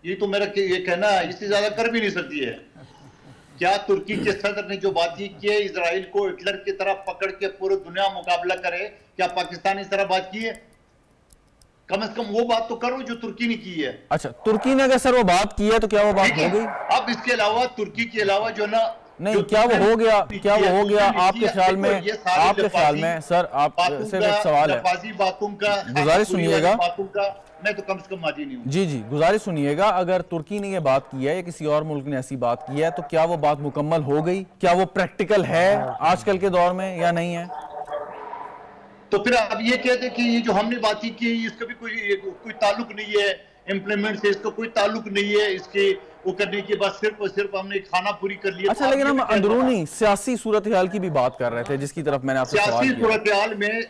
S5: ये तो मेरा ये कहना है, इससे ज़्यादा कर भी नहीं सकती है। क्या तुर्की के सदर ने जो बात की है इजराइल को हिटलर की तरह पकड़ के पूरी दुनिया मुकाबला करे, क्या पाकिस्तान इस तरह बात की है? कम से कम वो बात तो करो जो तुर्की ने की है।
S1: अच्छा, तुर्की ने अगर सर वो बात की है तो क्या वो बात हो गई?
S5: अब इसके अलावा तुर्की के अलावा जो ना
S1: नहीं, क्या वो हो गया? क्या वो हो गया आपके ख्याल में? आपके ख्याल में सर, आप सिर्फ एक सवाल है,
S5: बातों का
S1: गुजारिश सुनिएगा,
S5: मैं तो कम से कम माजी नहीं हूं।
S1: जी जी, गुजारिश सुनिएगा। अगर तुर्की ने ये बात की है या किसी और मुल्क ने ऐसी बात की है तो क्या वो बात मुकम्मल हो गई? क्या वो प्रैक्टिकल है आजकल के दौर में या नहीं है?
S5: तो फिर आप ये कहते कि ये जो हमने बात की इसका भी कोई ताल्लुक नहीं है इम्प्लीमेंट से, इसका कोई ताल्लुक नहीं है इसके वो करने के बाद सिर्फ और सिर्फ हमने खाना पूरी कर लिया।
S1: अच्छा, लेकिन हम अंदरूनी सियासी सूरत हाल की भी बात कर रहे थे जिसकी तरफ मैंने आपसे सवाल किया।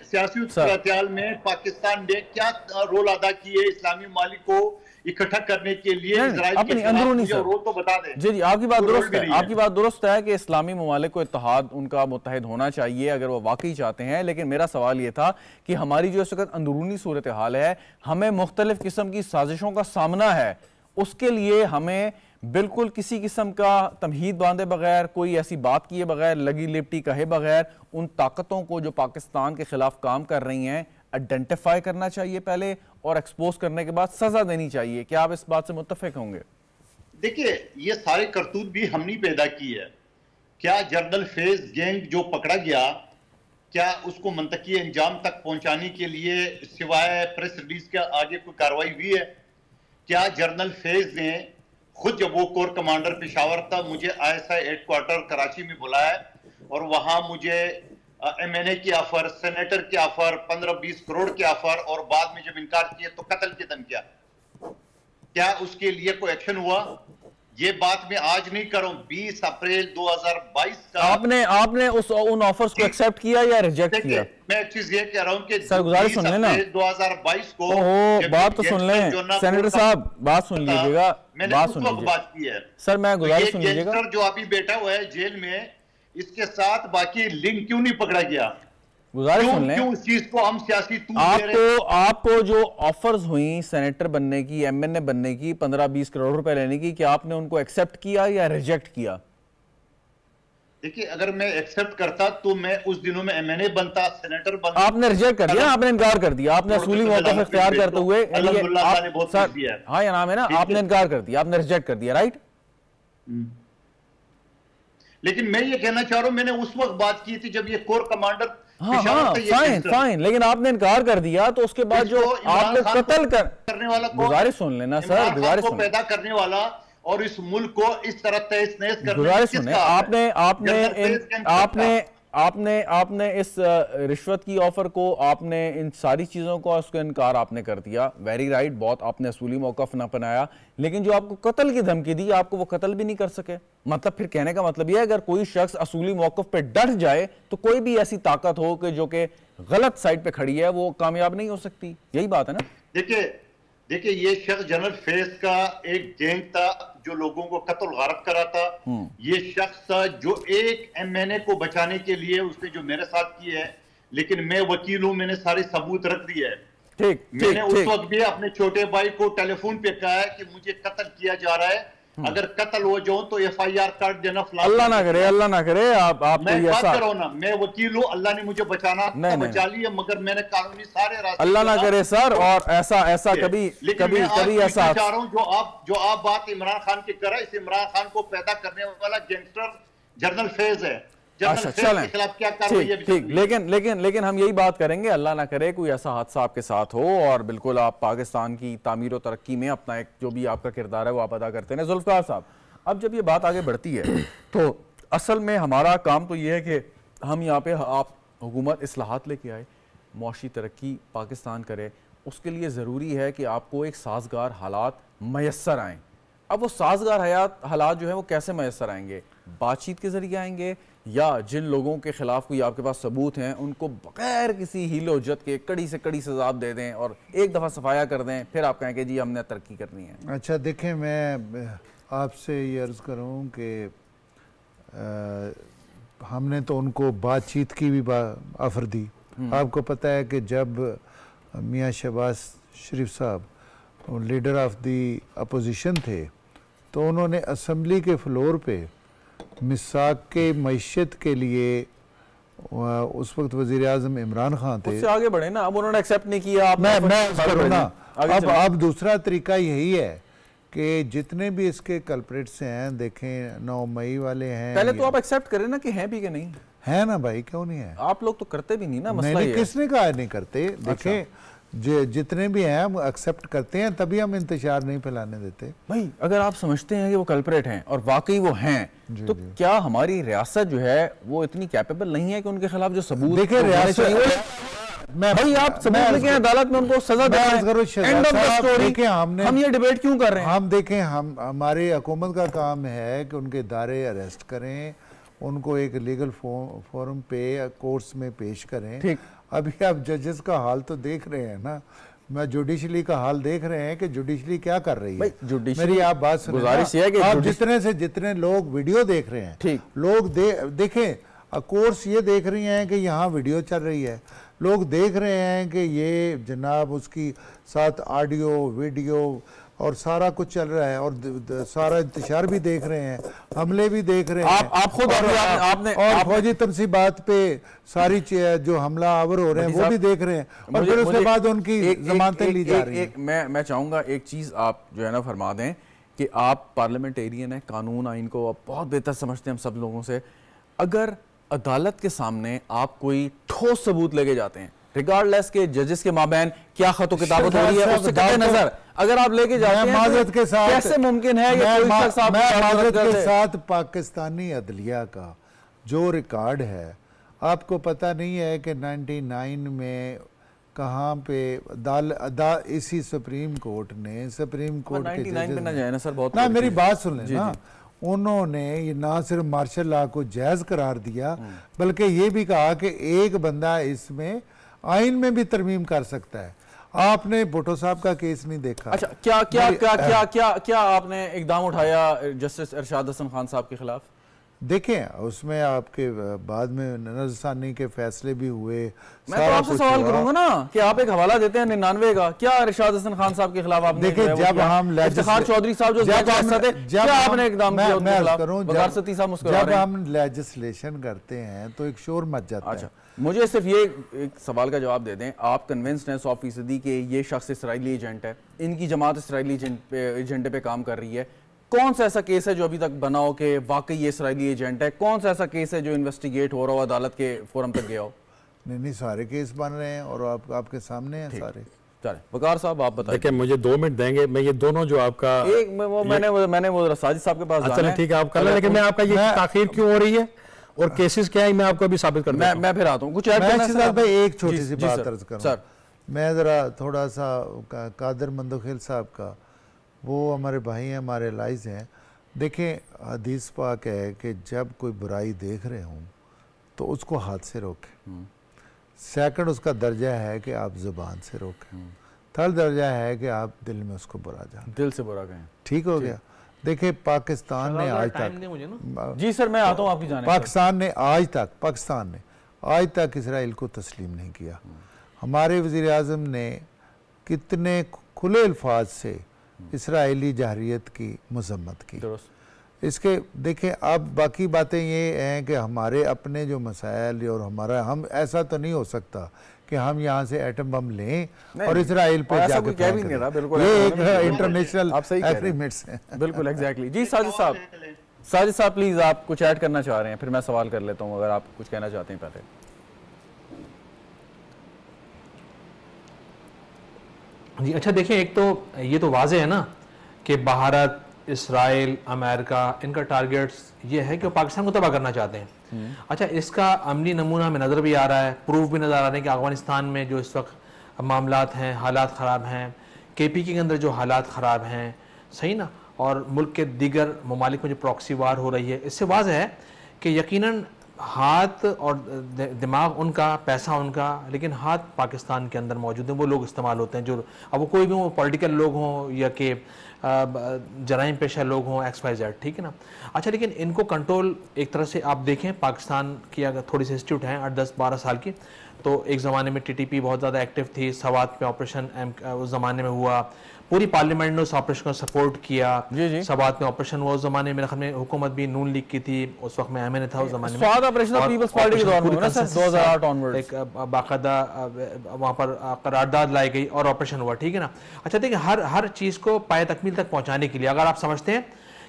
S5: सियासी सूरत हाल में पाकिस्तान ने क्या रोल अदा किए इस्लामी ममालिक को इकट्ठा करने के लिए?
S1: अपनी अंदरूनी
S5: रोल तो बता दें।
S1: जी जी, आपकी बात दुरुस्त है, आपकी बात दुरुस्त है कि इस्लामी ममालिक को इत्तेहाद उनका मुत्तहिद होना चाहिए अगर वो वाकई चाहते हैं। लेकिन मेरा सवाल ये था कि हमारी जो इस वक्त अंदरूनी सूरत हाल है, हमें मुख्तलिफ किस्म की साजिशों का सामना है, उसके लिए हमें बिल्कुल किसी किस्म का तमहीद बांधे बगैर, कोई ऐसी बात किए बगैर, लगी लिपटी कहे बगैर उन ताकतों को जो पाकिस्तान के खिलाफ काम कर रही हैं आइडेंटिफाई करना चाहिए पहले, और एक्सपोज करने के बाद सजा देनी चाहिए। क्या आप इस बात से मुत्तफिक होंगे?
S5: देखिए, ये सारे करतूत भी हमने पैदा की है। क्या जनरल फेज गैंग जो पकड़ा गया, क्या उसको मंतकी अंजाम तक पहुंचाने के लिए सिवाय प्रेस रिलीज के आगे कोई कार्रवाई हुई है? क्या जनरल फेज ने खुद, जब वो कोर कमांडर पेशावर था, मुझे ISI हेडक्वार्टर कराची में बुलाया और वहां मुझे MNA की ऑफर, सेनेटर की ऑफर, 15-20 करोड़ की ऑफर, और बाद में जब इनकार किया तो कत्ल की धमकियां? क्या उसके लिए कोई एक्शन हुआ? ये बात मैं आज नहीं कर रहा हूं, 20 अप्रैल 2022 का
S1: आपने उन ऑफर्स को एक्सेप्ट किया या रिजेक्ट किया?
S5: मैं एक चीज ये कह रहा हूं कि
S1: सर गुजारिश सुन लेना,
S5: 2022 को
S1: बात तो सुन लें सेनेटर साहब, बात सुन लीजिएगा, बात सुन लीजिए।
S5: बात की है
S1: सर, मैं गुजारिश सुन लीजिएगा।
S5: जो अभी बैठा हुआ है जेल में, इसके साथ बाकी लिंक क्यों नहीं पकड़ा गया?
S1: गुजारिश सुन लें,
S5: क्यों इस चीज को हम सियासी
S1: आपको जो ऑफर्स हुई सेनेटर बनने की, MNA बनने की, 15-20 करोड़ रुपए लेने की, क्या आपने उनको एक्सेप्ट किया या रिजेक्ट किया?
S5: देखिए, अगर मैं एक्सेप्ट करता तो मैं उस दिनों में MNA बनता, सेनेटर बनता।
S1: आपने रिजेक्ट कर दिया, आपने इनकार कर दिया, आपने असूली मौक़िफ़ इख्तियार करते हुए, हाँ ये नाम है ना, आपने इनकार कर दिया, आपने रिजेक्ट कर दिया, राइट?
S5: लेकिन मैं ये कहना चाह रहा हूं, मैंने उस वक्त बात की थी जब ये कोर कमांडर,
S1: फाइन, लेकिन आपने इनकार कर दिया तो उसके बाद जो आपको कत्ल करने वाला, गुजारिश सुन लेना सर, गुजारिश सुन, पैदा
S5: करने वाला और इस मुल्क को इस तरह तहस नहस करने,
S1: गुजारिश सुने, आपने इस रिश्वत की ऑफर को, आपने इन सारी चीजों को, उसका इनकार आपने कर दिया, वेरी राइट, बहुत आपने असूली मौक़िफ़ न अपनाया, लेकिन जो आपको कत्ल की धमकी दी, आपको वो कत्ल भी नहीं कर सके। मतलब फिर कहने का मतलब यह है, अगर कोई शख्स असूली मौक़िफ़ पे डट जाए तो कोई भी ऐसी ताकत हो कि जो कि गलत साइड पे खड़ी है, वो कामयाब नहीं हो सकती। यही बात है ना?
S5: देखिए, ये शख्स जनरल फेज का एक गैंग था जो लोगों को कत्ल गारत करा था। ये शख्स था जो एक MNA को बचाने के लिए उसने जो मेरे साथ की है, लेकिन मैं वकील हूं, मैंने सारे सबूत रख दिए हैं।
S1: ठीक,
S5: मैंने उस वक्त भी अपने छोटे भाई को टेलीफोन पे कहा है कि मुझे कत्ल किया जा रहा है, अगर कत्ल हो जाऊं तो FIR काट देना।
S1: अल्लाह ना करे, अल्लाह ना करे। आप
S5: मैं बात कर रहा हूं ना, मैं वकील हूं, अल्लाह ने मुझे बचाना बचा लिया, मगर मैंने कानूनी सारे रास्ते।
S1: अल्लाह ना करे सर, और ऐसा कभी ऐसा
S5: चाह रहा हूं जो आप बात इमरान खान की कर रहे हैं, इस इमरान खान को पैदा करने वाला गैंगस्टर जनरल फैज है।
S1: अच्छा चलें, ठीक, लेकिन हम यही बात करेंगे, अल्लाह ना करे कोई ऐसा हादसा आपके साथ हो और बिल्कुल आप पाकिस्तान की तामीर और तरक्की में अपना एक जो भी आपका किरदार है वो आप अदा करते हैं। जुल्फ़िकार साहब, अब जब ये बात आगे बढ़ती है तो असल में हमारा काम तो ये है कि हम यहाँ पे आप हुकूमत इस्लाहात लेके आए, मुआशी तरक्की पाकिस्तान करे, उसके लिए ज़रूरी है कि आपको एक साजगार हालात मैसर आएँ। अब वो साजगार हालात जो है वो कैसे मैसर आएंगे? बातचीत के ज़रिए आएंगे या जिन लोगों के खिलाफ कोई आपके पास सबूत हैं उनको बगैर किसी हीलो जत के कड़ी से कड़ी सजा दे दें और एक दफ़ा सफाया कर दें, फिर आप कहें कि जी हमने तरक्की करनी है?
S3: अच्छा देखें, मैं आपसे ये अर्ज़ करूं कि हमने तो उनको बातचीत की भी ऑफ़र दी। आपको पता है कि जब मियाँ शहबाज शरीफ साहब लीडर ऑफ दी अपोजिशन थे तो उन्होंने असम्बली के फ्लोर पे मिसाक के मईशत के लिए, उस वक्त वज़ीर आज़म इमरान खान थे,
S1: उससे आगे बढ़े ना, अब उन्होंने एक्सेप्ट नहीं किया।
S3: अब दूसरा तरीका यही है कि जितने भी इसके कल्प्रिट्स हैं, देखें 9 मई वाले हैं,
S1: पहले तो आप एक्सेप्ट करें ना कि हैं भी कि नहीं
S3: है ना भाई, क्यों नहीं है?
S1: आप लोग तो करते भी नहीं ना, मसला
S3: नहीं, किसने कहा नहीं करते? देखें जितने भी हैं हम एक्सेप्ट करते हैं, तभी हम इंतजार नहीं फैलाने देते।
S1: भाई अगर आप समझते हैं कि वो कल्प्रेट हैं और वाकई वो हैं तो क्या हमारी रियासत जो है वो इतनी कैपेबल नहीं है कि उनके खिलाफ जो सबूत,
S3: देखिए रियासत
S1: भाई आप सबूत लेके अदालत में उनको सजा दें, हम ये डिबेट क्यों कर रहे हैं?
S3: हम देखें, हमारे हुकूमत का काम है कि उनके दायरे अरेस्ट करें, उनको एक लीगल फोरम पे कोर्ट्स में पेश करें। अभी आप जजेस का हाल तो देख रहे हैं ना, मैं जुडिशरी का हाल देख रहे हैं कि जुडिशरी क्या कर रही है। मेरी आप बात सुनिए, गुजारिश है कि आप जितने से जितने लोग वीडियो देख रहे हैं, लोग देखें, कोर्स ये देख रही हैं कि यहाँ वीडियो चल रही है, लोग देख रहे हैं कि ये जनाब उसकी साथ ऑडियो वीडियो और सारा कुछ चल रहा है, और सारा इंतशार भी देख रहे हैं, हमले भी देख रहे हैं।
S1: आप खुद आपने
S3: और फौजी तमसीबात पे सारी जो हमला आवर हो रहे हैं वो भी देख रहे हैं, और फिर उसके बाद उनकी जमानतें ली जा रही हैं।
S1: मैं चाहूँगा एक चीज़ आप जो है ना फरमा दें कि आप पार्लियामेंटेरियन हैं, कानून आइन को आप बहुत बेहतर समझते हैं हम सब लोगों से। अगर अदालत के सामने आप कोई ठोस सबूत लेके जाते हैं, रिगार्डलेस के जजेस के माबैन क्या खतो किताबत हो रही है उससे कतई नजर, अगर आप लेके जाते हैं
S3: माजरत के साथ,
S1: कैसे मुमकिन है कि कोई शख्स आप
S3: माजरत के साथ पाकिस्तानी अदलिया का जो रिकॉर्ड है, आपको पता नहीं है कि 99 में कहाँ पे इसी सुप्रीम कोर्ट ने, सुप्रीम कोर्ट के
S1: 99 में ना जाए ना सर, बहुत
S3: ना, मेरी बात सुन लें ना, उन्होंने ये ना सिर्फ मार्शल लॉ को जायज़ करार दिया बल्कि ये भी कहा कि एक बंदा इसमें आइन में भी तरमीम कर सकता है। आपने भुट्टो साहब का केस नहीं देखा?
S1: अच्छा, क्या क्या क्या क्या क्या क्या आपने इकदाम उठाया जस्टिस इरशाद हसन खान साहब के खिलाफ?
S3: देखें, उसमें आपके बाद में नजरसानी के फैसले भी हुए।
S1: मैं तो आपसे सवाल करूंगा ना कि आप एक हवाला देते हैं 99 का, क्या इरशाद हसन खान साहब के खिलाफ आपने?
S3: देखिए, जब हम
S1: इफ्तिखार चौधरी साहब जो आपने इकदाम किया उनके खिलाफ,
S3: जब हम लेजिस्लेशन करते हैं तो एक शोर मच जाता है।
S1: मुझे सिर्फ ये एक सवाल का जवाब दे दें, आप कन्विंस्ड हैं 100% कि ये शख्स इसराइली एजेंट है, इनकी जमात इसराइली एजेंडे पे काम कर रही है? कौन सा ऐसा केस है जो अभी तक बना हो कि वाकई ये इसराइली एजेंट है? कौन सा ऐसा केस है जो इन्वेस्टिगेट हो रहा हो, अदालत के फोरम तक गया हो?
S3: नहीं, सारे केस बन रहे हैं और आपके सामने हैं सारे।
S1: चले वकार साहब आप बताइए।
S2: देखिए, मुझे 2 मिनट देंगे, मैं ये दोनों जो आपका
S1: एक मैंने वो साजिद साहब के पास जाना है।
S2: ठीक है, आप कर लें, लेकिन मैं आपका ये ताखीर क्यों हो रही है और केसेस क्या है मैं आपको अभी साबित कर दूं।
S1: मैं फिर आता हूँ कुछ
S3: भाई, एक छोटी सी बात अर्ज करूं सर। मैं जरा थोड़ा सा कादर मंदोखेल साहब का, वो हमारे भाई हैं, हमारे लाइज हैं। देखें, हदीस पाक है कि जब कोई बुराई देख रहे हों तो उसको हाथ से रोकें। सेकंड उसका दर्जा है कि आप जुबान से रोकें। थर्ड दर्जा है कि आप दिल में उसको बुरा जान,
S1: दिल से बुरा कहें।
S3: ठीक हो गया? देखिए, पाकिस्तान ने आज तक,
S1: जी सर मैं आता हूं आपकी जाने,
S3: पाकिस्तान ने आज तक आज तक इसराइल को तस्लीम नहीं किया। हमारे वज़ीर आज़म ने कितने खुले अल्फाज से इसराइली जहरियत की मजम्मत की। इसके देखें, अब बाकी बातें ये हैं कि हमारे अपने जो मसाइल और हमारा, हम ऐसा तो नहीं हो सकता कि हम यहाँ से एटम बम लें और इसराइल पे जाके
S1: कह भी नहीं रहा। बिल्कुल,
S3: ये एक इंटरनेशनल एग्रीमेंट्स हैं।
S1: बिल्कुल एग्जैक्टली। जी साजिद साहब प्लीज आप कुछ ऐड करना चाह रहे हैं, फिर मैं सवाल कर लेता हूँ अगर आप कुछ कहना चाहते हैं पहले।
S4: जी अच्छा, देखें, एक तो ये तो वाज़ेह है ना कि भारत, इसराइल, अमेरिका, इनका टारगेट्स ये है कि वो पाकिस्तान को तबाह करना चाहते हैं। अच्छा, इसका अमली नमूना हमें नज़र भी आ रहा है, प्रूफ भी नज़र आ रहा है कि अफगानिस्तान में जो इस वक्त मामलात हैं, हालात ख़राब हैं, KPK के अंदर जो हालात ख़राब हैं, सही ना, और मुल्क के दीगर ममालिक में जो प्रॉक्सी वार हो रही है, इससे वाज़ेह है कि यकीनन हाथ और दिमाग उनका, पैसा उनका, लेकिन हाथ पाकिस्तान के अंदर मौजूद हैं। वो लोग इस्तेमाल होते हैं जो, अब वो कोई भी हो, पॉलिटिकल लोग हों या कि जराइम पेशा लोग हों, XYZ, ठीक है ना। अच्छा, लेकिन इनको कंट्रोल एक तरह से आप देखें, पाकिस्तान की अगर थोड़ी सी हिस्ट्री उठाएँ 8-10-12 साल की, तो एक ज़माने में TTP बहुत ज़्यादा एक्टिव थी, सवात में ऑपरेशन उस ज़माने में हुआ, पूरी पार्लियामेंट ने उस ऑपरेशन को सपोर्ट किया। सवात में ऑपरेशन हुआ उस ज़माने में, मेरे ख्याल में हुकूमत भी नून लीग की थी, उस वक्त मैं MNA था उस ज़माने में।
S1: स्वाद ऑपरेशन पीपल्स पार्टी के दौर में ना सर, 2008 ऑनवर्ड
S4: एक बाकायदा वहाँ पर करारदाद लाई गई और ऑपरेशन हुआ, ठीक है ना। अच्छा, देखिए, हर चीज़ को पाए तकमील तक पहुँचाने के लिए अगर आप समझते हैं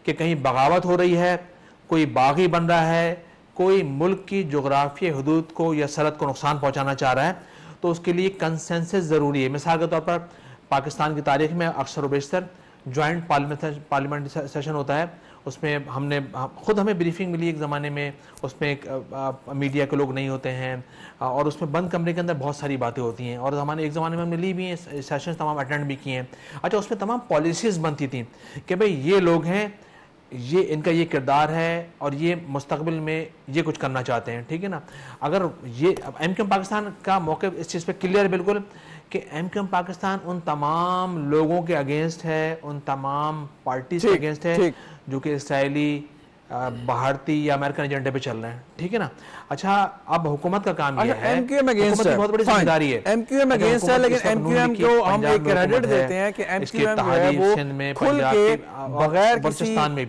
S4: कि कहीं बगावत हो रही है, कोई बागी बन रहा है, कोई मुल्क की जोग्राफियाई हदूद को या सरहद को नुकसान पहुँचाना चाह रहा है, तो उसके लिए कंसेंसस ज़रूरी है। मिसाल के तौर पर पाकिस्तान की तारीख में अक्सर व बेशतर जॉइंट पार्लियामेंट्री सेशन होता है, उसमें खुद हमें ब्रीफिंग मिली एक ज़माने में, उसमें एक मीडिया के लोग नहीं होते हैं और उसमें बंद कमरे के अंदर बहुत सारी बातें होती हैं, और एक ज़माने में हमने ली भी हैं, सेशन तमाम अटेंड भी किए हैं। अच्छा, उसमें तमाम पॉलिसीज़ बनती थी कि भाई ये लोग हैं, ये इनका ये किरदार है और ये मुस्तकबिल में ये कुछ करना चाहते हैं, ठीक है ना। अगर ये MQM पाकिस्तान का मौक़िफ़ इस चीज़ पे क्लियर है बिल्कुल कि MQM पाकिस्तान उन तमाम लोगों के अगेंस्ट है, उन तमाम पार्टीज के अगेंस्ट है जो कि इसराइली, भारतीय या अमेरिकन एजेंडे पे चल रहे हैं, ठीक है ना। अच्छा, अब हुकूमत का काम ये है,
S1: MQM अगेंस्ट है,
S4: बहुत बड़ी जिम्मेदारी है,
S1: MQM अगेंस्ट है, लेकिन MQM को हम एक क्रेडिट देते हैं कि MQM जो है वो खुल के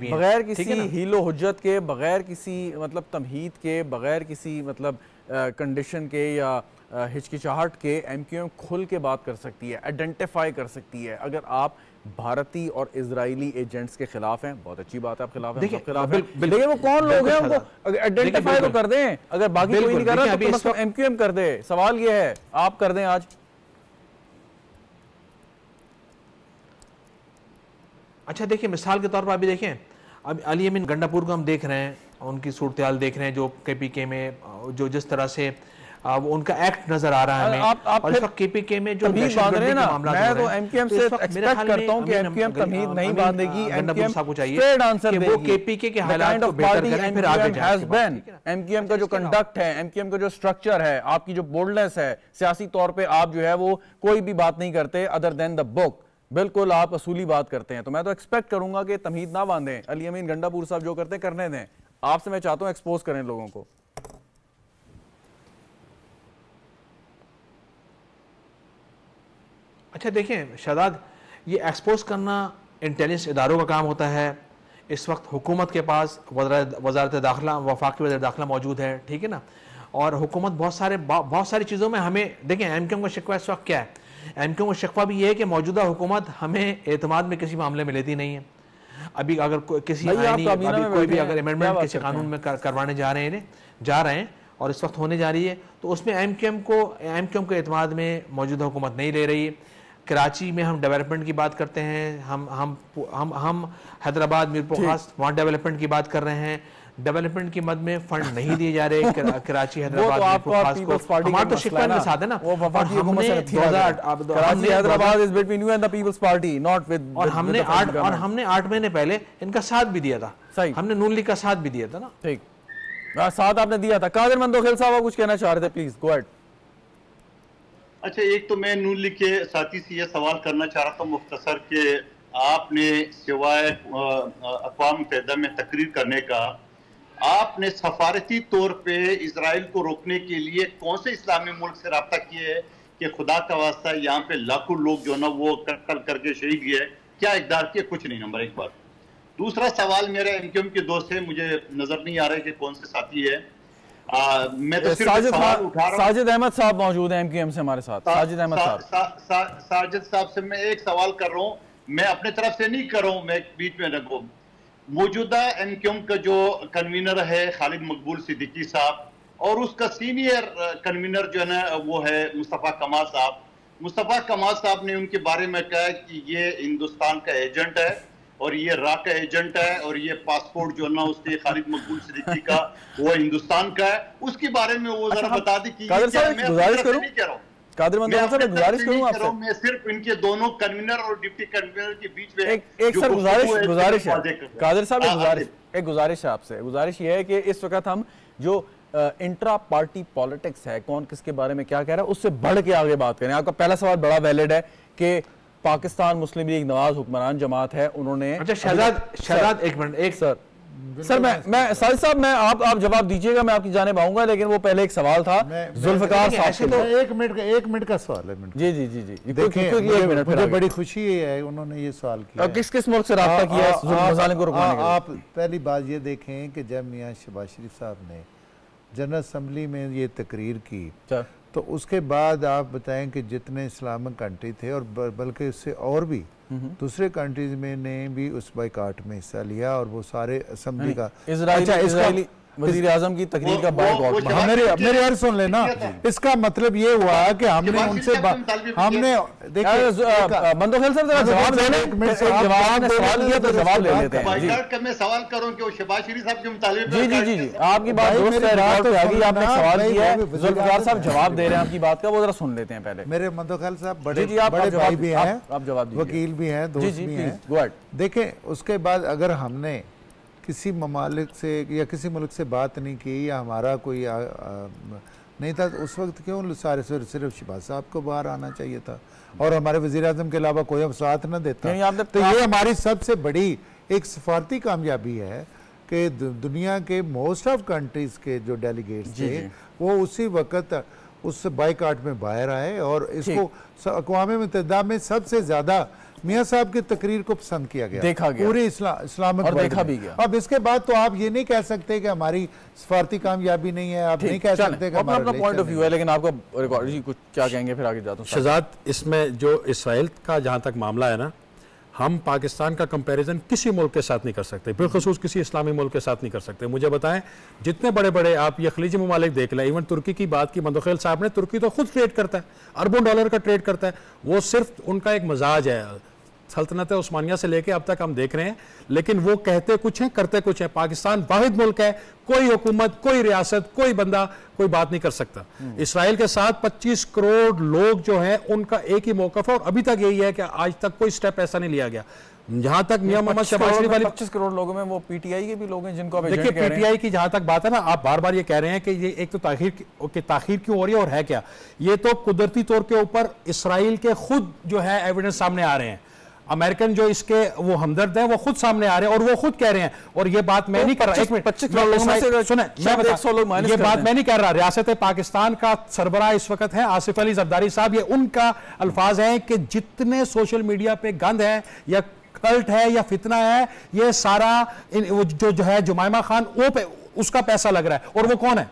S1: बगैर किसी हीलो हुज्जत के, बगैर किसी मतलब तमहीद के, बगैर किसी मतलब कंडीशन के या हिचकिचाहट के MQM खुल के बात कर सकती है, आइडेंटिफाई कर सकती है। अगर आप भारतीय और इजरायली एजेंट्स के खिलाफ हैं, बहुत अच्छी बात है, आप खिलाफ हैं, खिलाफ हैं, लेकिन वो कौन लोग हैं, उनको आइडेंटिफाई तो कर दें। अगर बाकी कोई नहीं कर रहा तो मतलब MQM कर दे। सवाल ये है, आप कर दें आज।
S4: अच्छा, देखिए, मिसाल के तौर पर अभी देखें, अब अली अमीन गंडापुर को हम देख रहे हैं, उनकी सूरत हाल देख रहे हैं, जो KPK में जो जिस तरह से उनका एक्ट नजर आ रहा है हमें, और इस वक्त KPK में जो
S1: बांध रहे ना, मैं तो MQM से एक्सपेक्ट करता हूं कि MQM तमहीद नहीं बांधेगी, MQM स्ट्रेट आंसर देगी,
S4: वो KPK के हालात को बेहतर करें, फिर आगे जाएं।
S1: MQM का जो कंडक्ट है, MQM का जो स्ट्रक्चर है, आपकी जो बोल्डनेस है, सियासी तौर पे आप जो है वो कोई भी बात नहीं करते अदर देन द बुक, बिल्कुल आप असूली बात करते हैं। तो मैं तो एक्सपेक्ट करूंगा कि तमहीद ना बांधें, अली अमीन गंडापुर साहब जो करते हैं करने दें। आपसे मैं चाहता हूं एक्सपोज करें लोगों को।
S4: अच्छा, देखें शहजाद, ये एक्सपोज करना इंटेलिजेंस इदारों का काम होता है। इस वक्त हुकूमत के पास वज़ारत दाखिला, वफाकी वज़ीर दाखिला मौजूद है, ठीक है ना, और हुकूमत बहुत सारी चीज़ों में हमें, देखें, MQM का शिकवा इस वक्त क्या है, MQM का शिकवा भी ये है कि मौजूदा हुकूमत हमें एतमाद में किसी मामले में लेती नहीं है। अभी अगर किसी कोई भी अगर अमेंडमेंट किसी कानून में करवाने जा रहे हैं और इस वक्त होने जा रही है, तो उसमें MQM को एतमाद में मौजूदा हुकूमत नहीं ले रही। कराची में हम डेवलपमेंट की बात करते हैं, हम हैदराबाद, मीरपुर खास, वहाँ डेवलपमेंट की बात कर रहे हैं, डेवलपमेंट की मद में फंड नहीं दिए जा रहे कराची, हैदराबाद, मीरपुर खास को। हमारा तो शिकवा के साथ है ना, और हमने 8 महीने पहले इनका साथ भी दिया था, हमने नून लीग का साथ भी दिया था ना।
S1: ठीक, साथ आपने दिया था। कादिर मंदोखेल साहब कुछ कहना चाह रहे थे, प्लीज गो अहेड।
S5: अच्छा, एक तो मैं नून लीग के साथी से यह सवाल करना चाह रहा था मुख्तसर के, आपने सिवाय अक़वाम मुत्तहिदा में तकरीर करने का आपने सफारती तौर पे इजराइल को रोकने के लिए कौन से इस्लामी मुल्क से रब्ता किए है कि खुदा का वास्ता यहाँ पे लाखों लोग जो ना वो कत्ल करके शहीद गए, क्या इकदार किए? कुछ नहीं। नंबर एक बात। दूसरा सवाल मेरे एमक्यूएम के दोस्त है, मुझे नजर नहीं आ रहा है कि कौन से साथी है। मैं तो सिर्फ सवाल उठा रहा हूं।
S1: साजिद अहमद साहब मौजूद हैं एमक्यूएम से हमारे साथ। साजिद अहमद साहब,
S5: साजिद साहब से मैं एक सवाल कर रहा हूँ, मैं अपने तरफ से नहीं कर रहा हूँ, मैं बीच में रखो। मौजूदा एमक्यूएम का जो कन्वीनर है खालिद मकबूल सिद्दीकी साहब, और उसका सीनियर कन्वीनर जो है ना वो है मुस्तफ़ा कमाल साहब। मुस्तफ़ा कमाल साहब ने उनके बारे में कहा कि ये हिंदुस्तान का एजेंट है और ये रा का एजेंट है, और ये पासपोर्ट जो ना उसके खालिद मकबूल सिद्दीकी का वो हिंदुस्तान का है। उसके बारे में वो जरा बता दी कि
S1: गुजारिश करूं, कादिर मंदोला साहब गुजारिश करूं आपसे,
S5: मैं सिर्फ इनके दोनों कन्वीनर और डिप्टी कन्वीनर के बीच में
S1: एक सर गुजारिश है कादिर साहब, एक गुजारिश है आपसे। गुजारिश ये है कि इस वक्त हम जो इंट्रा पार्टी पॉलिटिक्स है, कौन किसके बारे में क्या कह रहा है, उससे बढ़ के आगे बात करें। आपका पहला सवाल बड़ा वैलिड है कि पाकिस्तान मुस्लिम लीग नवाज हुक्मरान जमात है, उन्होंने
S4: अच्छा शहजाद एक मिनट, एक
S1: सर मैं साजिद साहब मैं आप जवाब दीजिएगा, मैं आपकी जानिब आऊंगा, लेकिन वो पहले एक सवाल था जुल्फकार साहब से।
S3: तो एक मिनट का सवाल है।
S1: जी जी जी जी
S3: देखिए, मुझे बड़ी खुशी है उन्होंने ये सवाल किया।
S1: किस किस मुल्क से रब्ता किया है को रुकवाने के लिए?
S3: आप पहली बात ये देखें कि जब मियां शहबाज शरीफ साहब ने जनरल असम्बली में ये तकरीर की, तो उसके बाद आप बताएं कि जितने इस्लामिक कंट्री थे और बल्कि उससे और भी दूसरे कंट्रीज में ने भी उस बाइकाट में हिस्सा लिया, और वो सारे असम्बली का
S1: इजराइली वज़ीर आज़म की तकरीर का बाइकआउट।
S3: मेरी अर्ज सुन लेना, इसका मतलब ये हुआ कि हमने उनसे हमने देखिए
S1: मंदोखेल साहब जरा जवाब दे लें, सवाल किया तो जवाब ले लेते हैं।
S5: बाइकाट का मैं सवाल करूं कि वो शहबाज शरीफ साहब के मुताबिक
S1: जी जी जी जी आपकी बात दुरुस्त है, रिकॉर्ड पे आएगी, आपने सवाल किया है, जुल्फकार साहब जवाब दे रहे हैं आपकी बात का, वो जरा सुन लेते हैं पहले।
S3: मेरे मंदोखेल साहब बड़े भाई भी हैं,
S1: आप जवाब दीजिए,
S3: वकील भी हैं, दोस्त भी हैं। देखें, उसके बाद अगर हमने किसी ममालिक से या किसी मुल्क से बात नहीं की या हमारा कोई नहीं था, तो उस वक्त क्यों सारे सिर्फ शहबाज साहब को बाहर आना चाहिए था और हमारे वज़ीर आज़म के अलावा कोई हम साथ न देता? तो ये हमारी सबसे बड़ी एक सफारती कामयाबी है कि दुनिया के मोस्ट ऑफ कंट्रीज़ के जो डेलीगेट्स थे वो उसी वक्त उस बाइकाट में बाहर आए, और इसको अक़वाम मुत्तहिदा में सबसे ज़्यादा मियां साहब की तकरीर को पसंद किया गया,
S1: देखा गया
S3: पूरे इस्लामिक
S1: और देखा भी गया।
S3: अब इसके बाद तो आप ये नहीं कह सकते कि हमारी सफारती कामयाबी नहीं है, आप नहीं कह सकते कि
S1: अपना पॉइंट ऑफ व्यू है, लेकिन आपको रिकॉर्ड जी कुछ क्या कहेंगे, फिर आगे जाता हूं।
S2: शहजाद, इसमें जो इसराइल का जहां तक मामला है ना, हम पाकिस्तान का कंपैरिजन किसी मुल्क के साथ नहीं कर सकते, बिलखुसूस किसी इस्लामी मुल्क के साथ नहीं कर सकते। मुझे बताएं, जितने बड़े बड़े आप ये खलीजी ममालिक देख लें, इवन तुर्की की बात की मंदोखेल साहब ने, तुर्की तो खुद ट्रेड करता है, अरबों डॉलर का ट्रेड करता है, वो सिर्फ उनका एक मजाज है, सल्तनत उस्मानिया से लेके अब तक हम देख रहे हैं, लेकिन वो कहते कुछ हैं करते कुछ हैं। पाकिस्तान वाहिद मुल्क है, कोई हुकूमत, कोई रियासत, कोई बंदा कोई बात नहीं कर सकता। इसराइल के साथ 25 करोड़ लोग जो हैं उनका एक ही मौक़िफ़ है, और अभी तक यही है कि आज तक कोई स्टेप ऐसा नहीं लिया गया। जहां तक मियां मोहम्मद शहबाज शरीफ वाली
S1: 25 करोड़ लोगों में वो पीटीआई के भी लोग हैं जिनको
S2: देखिए, पीटीआई की जहां तक बात है ना, आप बार बार ये कह रहे हैं कि ये एक तो ताखीर क्यों हो रही है, और है क्या, ये तो कुदरती तौर के ऊपर इसराइल के खुद जो है एविडेंस सामने आ रहे हैं। अमेरिकन जो इसके वो हमदर्द हैं वो खुद सामने आ रहे हैं, और वो खुद कह रहे हैं, और ये बात मैं नहीं कर रहा, एक मिनट सुने, ये बात मैं नहीं कर रहा। रियासत पाकिस्तान का सरबराह इस वक्त है आसिफ अली जरदारी साहब, ये उनका अल्फाज है कि जितने सोशल मीडिया पे गंद है या कल्ट है या फितना है, ये सारा जो है जुमाइमा खान वो पे उसका पैसा लग रहा है, और वो कौन है?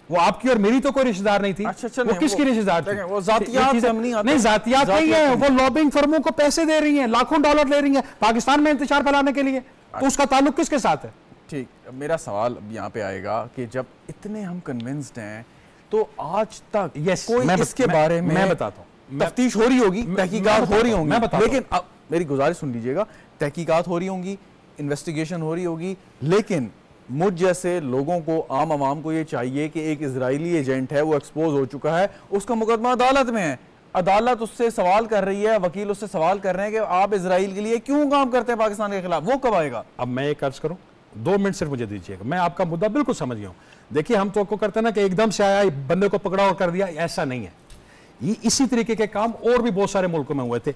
S2: वो आपकी और मेरी तो कोई रिश्तेदार नहीं थी।
S1: अच्छा,
S2: वो किसकी रिश्तेदार थी?
S1: वो जातियात
S2: नहीं, जातियात नहीं है, वो लॉबिंग फर्मों को पैसे दे रही हैं, लाखों डॉलर ले रही हैं पाकिस्तान में इंतशार फैलाने के लिए, तो उसका ताल्लुक किसके साथ है?
S1: ठीक, मेरा सवाल अब यहाँ पे आएगा कि जब इतने हम कन्विंस्ड हैं, तो आज तक कोई इसके बारे में,
S2: मैं बताता हूँ,
S1: तफ्तीश हो रही होगी, तहकीकात हो रही होंगी, लेकिन अब मेरी गुजारिश सुन लीजिएगा, तहकीकात हो रही होंगी, इन्वेस्टिगेशन हो रही होगी, लेकिन मुझ जैसे लोगों को, आम आवाम को ये चाहिए कि एक इजरायली एजेंट है, वो एक्सपोज हो चुका है, उसका मुकदमा अदालत में है, अदालत उससे सवाल कर रही है, वकील उससे सवाल कर रहे हैं कि आप इजराइल के लिए क्यों काम करते हैं पाकिस्तान के खिलाफ, वो कब आएगा?
S2: अब मैं एक अर्ज करूं, 2 मिनट सिर्फ मुझे दीजिएगा, मैं आपका मुद्दा बिल्कुल समझ गया हूं। देखिए, हम तो करते हैं ना कि एकदम से आया बंदे को पकड़ा और कर दिया, ऐसा नहीं है। ये इसी तरीके के काम और भी बहुत सारे मुल्कों में हुए थे।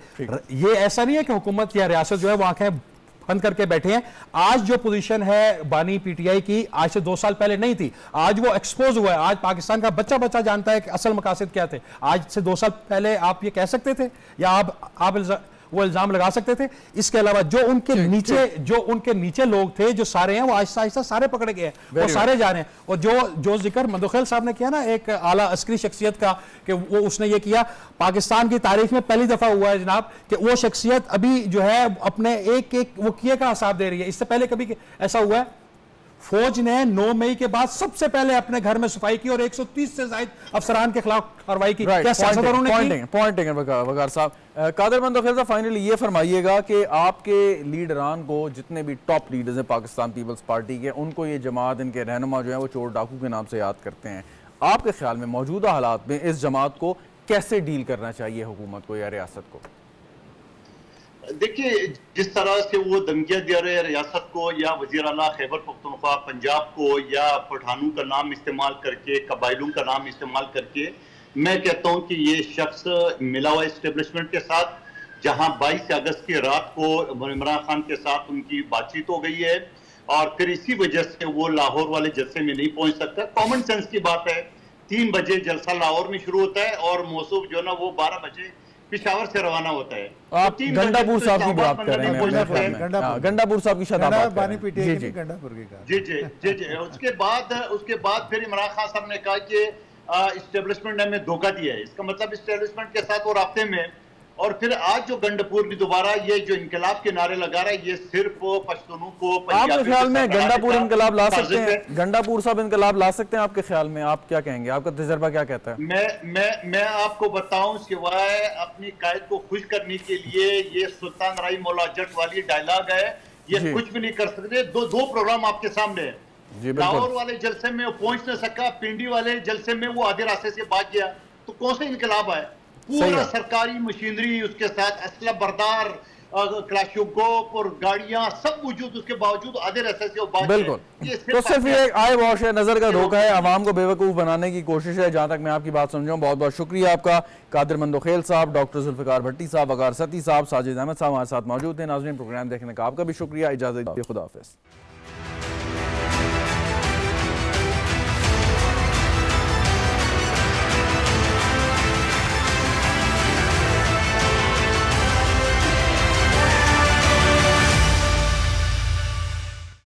S2: ये ऐसा नहीं है कि हुकूमत या रियासत जो है वो आंखें बंद करके बैठे हैं। आज जो पोजीशन है बानी पीटीआई की, आज से 2 साल पहले नहीं थी, आज वो एक्सपोज हुआ है। आज पाकिस्तान का बच्चा बच्चा जानता है कि असल मकासद क्या थे। आज से 2 साल पहले आप ये कह सकते थे या आप वो इल्जाम लगा सकते थे? इसके अलावा जो उनके नीचे लोग थे, जो सारे हैं, वो आहिस्ता आहिस्ता सारे पकड़े गए हैं, वो सारे जा रहे हैं। और जो जिक्र मंदोखेल साहब ने किया ना एक आला अस्करी शख्सियत का, कि वो उसने ये किया, पाकिस्तान की तारीख में पहली दफा हुआ है जनाब कि वो शख्सियत अभी जो है अपने एक वो किए का हिसाब दे रही है। इससे पहले कभी ऐसा हुआ है? फौज ने 9 मई के बाद सबसे पहले अपने घर में सफाई की और 130 से ज्यादा अफसरान के खिलाफ कार्रवाई की। क्या सियासतदानों ने की?
S1: पॉइंट वकार साहब, कादिर मंदोखेल साहब, फाइनली ये फरमाइएगा कि आपके लीडरान को, जितने भी टॉप लीडर्स हैं पाकिस्तान पीपल्स पार्टी के, उनको ये जमात, इनके रहनुमा जो है वो चोर डाकू के नाम से याद करते हैं। आपके ख्याल में मौजूदा हालात में इस जमात को कैसे डील करना चाहिए हुकूमत को या रियासत को?
S5: देखिए, जिस तरह से वो धमकियां दे रहे रियासत को या वज़ीर आला खैबर पख्तूनख्वा पंजाब को या पठानों का नाम इस्तेमाल करके, कबाइलों का नाम इस्तेमाल करके, मैं कहता हूं कि ये शख्स मिला हुआ एस्टेब्लिशमेंट के साथ, जहां 22 अगस्त की रात को इमरान खान के साथ उनकी बातचीत हो गई है और फिर इसी वजह से वो लाहौर वाले जलसे में नहीं पहुंच सकता। कॉमन सेंस की बात है, 3 बजे जलसा लाहौर में शुरू होता है और मौसूफ जो ना वो 12 बजे पिशावर से रवाना होता है।
S1: आप गंडापुर साहब की बात कर रहे हैं, गंडापुर साहब की शायद आप बात कर रहे हैं।
S5: जी। उसके बाद फिर इमरान खान साहब ने कहा कि इस्टेब्लिशमेंट ने हमें धोखा दिया है। इसका मतलब इस्टेब्लिशमेंट के साथ वो राब्ते में। और फिर आज जो गंडापुर भी दोबारा ये जो इनकलाब के नारे लगा रहा है, ये सिर्फ पश्तूनों को,
S1: आपके ख्याल में गंडापुर इनकलाब ला सकते हैं? गंडापुर साहब इनकलाब ला सकते हैं आपके ख्याल में? आप क्या कहेंगे, आपका तजर्बा क्या कहता है?
S5: मैं आपको बताऊं, सिवाय अपनी कायद को खुश करने के लिए ये सुल्तान राई मौला जट वाली डायलॉग है, ये कुछ भी नहीं कर सकते। दो प्रोग्राम आपके सामने है। लाहौर वाले जलसे में वो पहुंच न सका, पिंडी वाले जलसे में वो आधे रास्ते से भाग गया, तो कौन सा इनकलाब है? पूरा सरकारी मशीनरी, उसके साथ असला बरदार क्लाशोगोप और गाड़ियां सब मौजूद, उसके बावजूद आधे रास्ते से वो भाग गए।
S1: बिल्कुल, तो सिर्फ ये आई वॉश है, नजर का धोखा है, आवाम को बेवकूफ बनाने की कोशिश है, जहां तक मैं आपकी बात समझाऊं। बहुत बहुत शुक्रिया आपका कादिर मंदोखेल साहब, डॉक्टर जुल्फिकार भट्टी साहब, वकार सती साहब, साजिद अहमद साहब हमारे साथ मौजूद थे। नाज़रीन, प्रोग्राम देखने का आपका भी शुक्रिया। इजाजत, खुदा हाफिज़।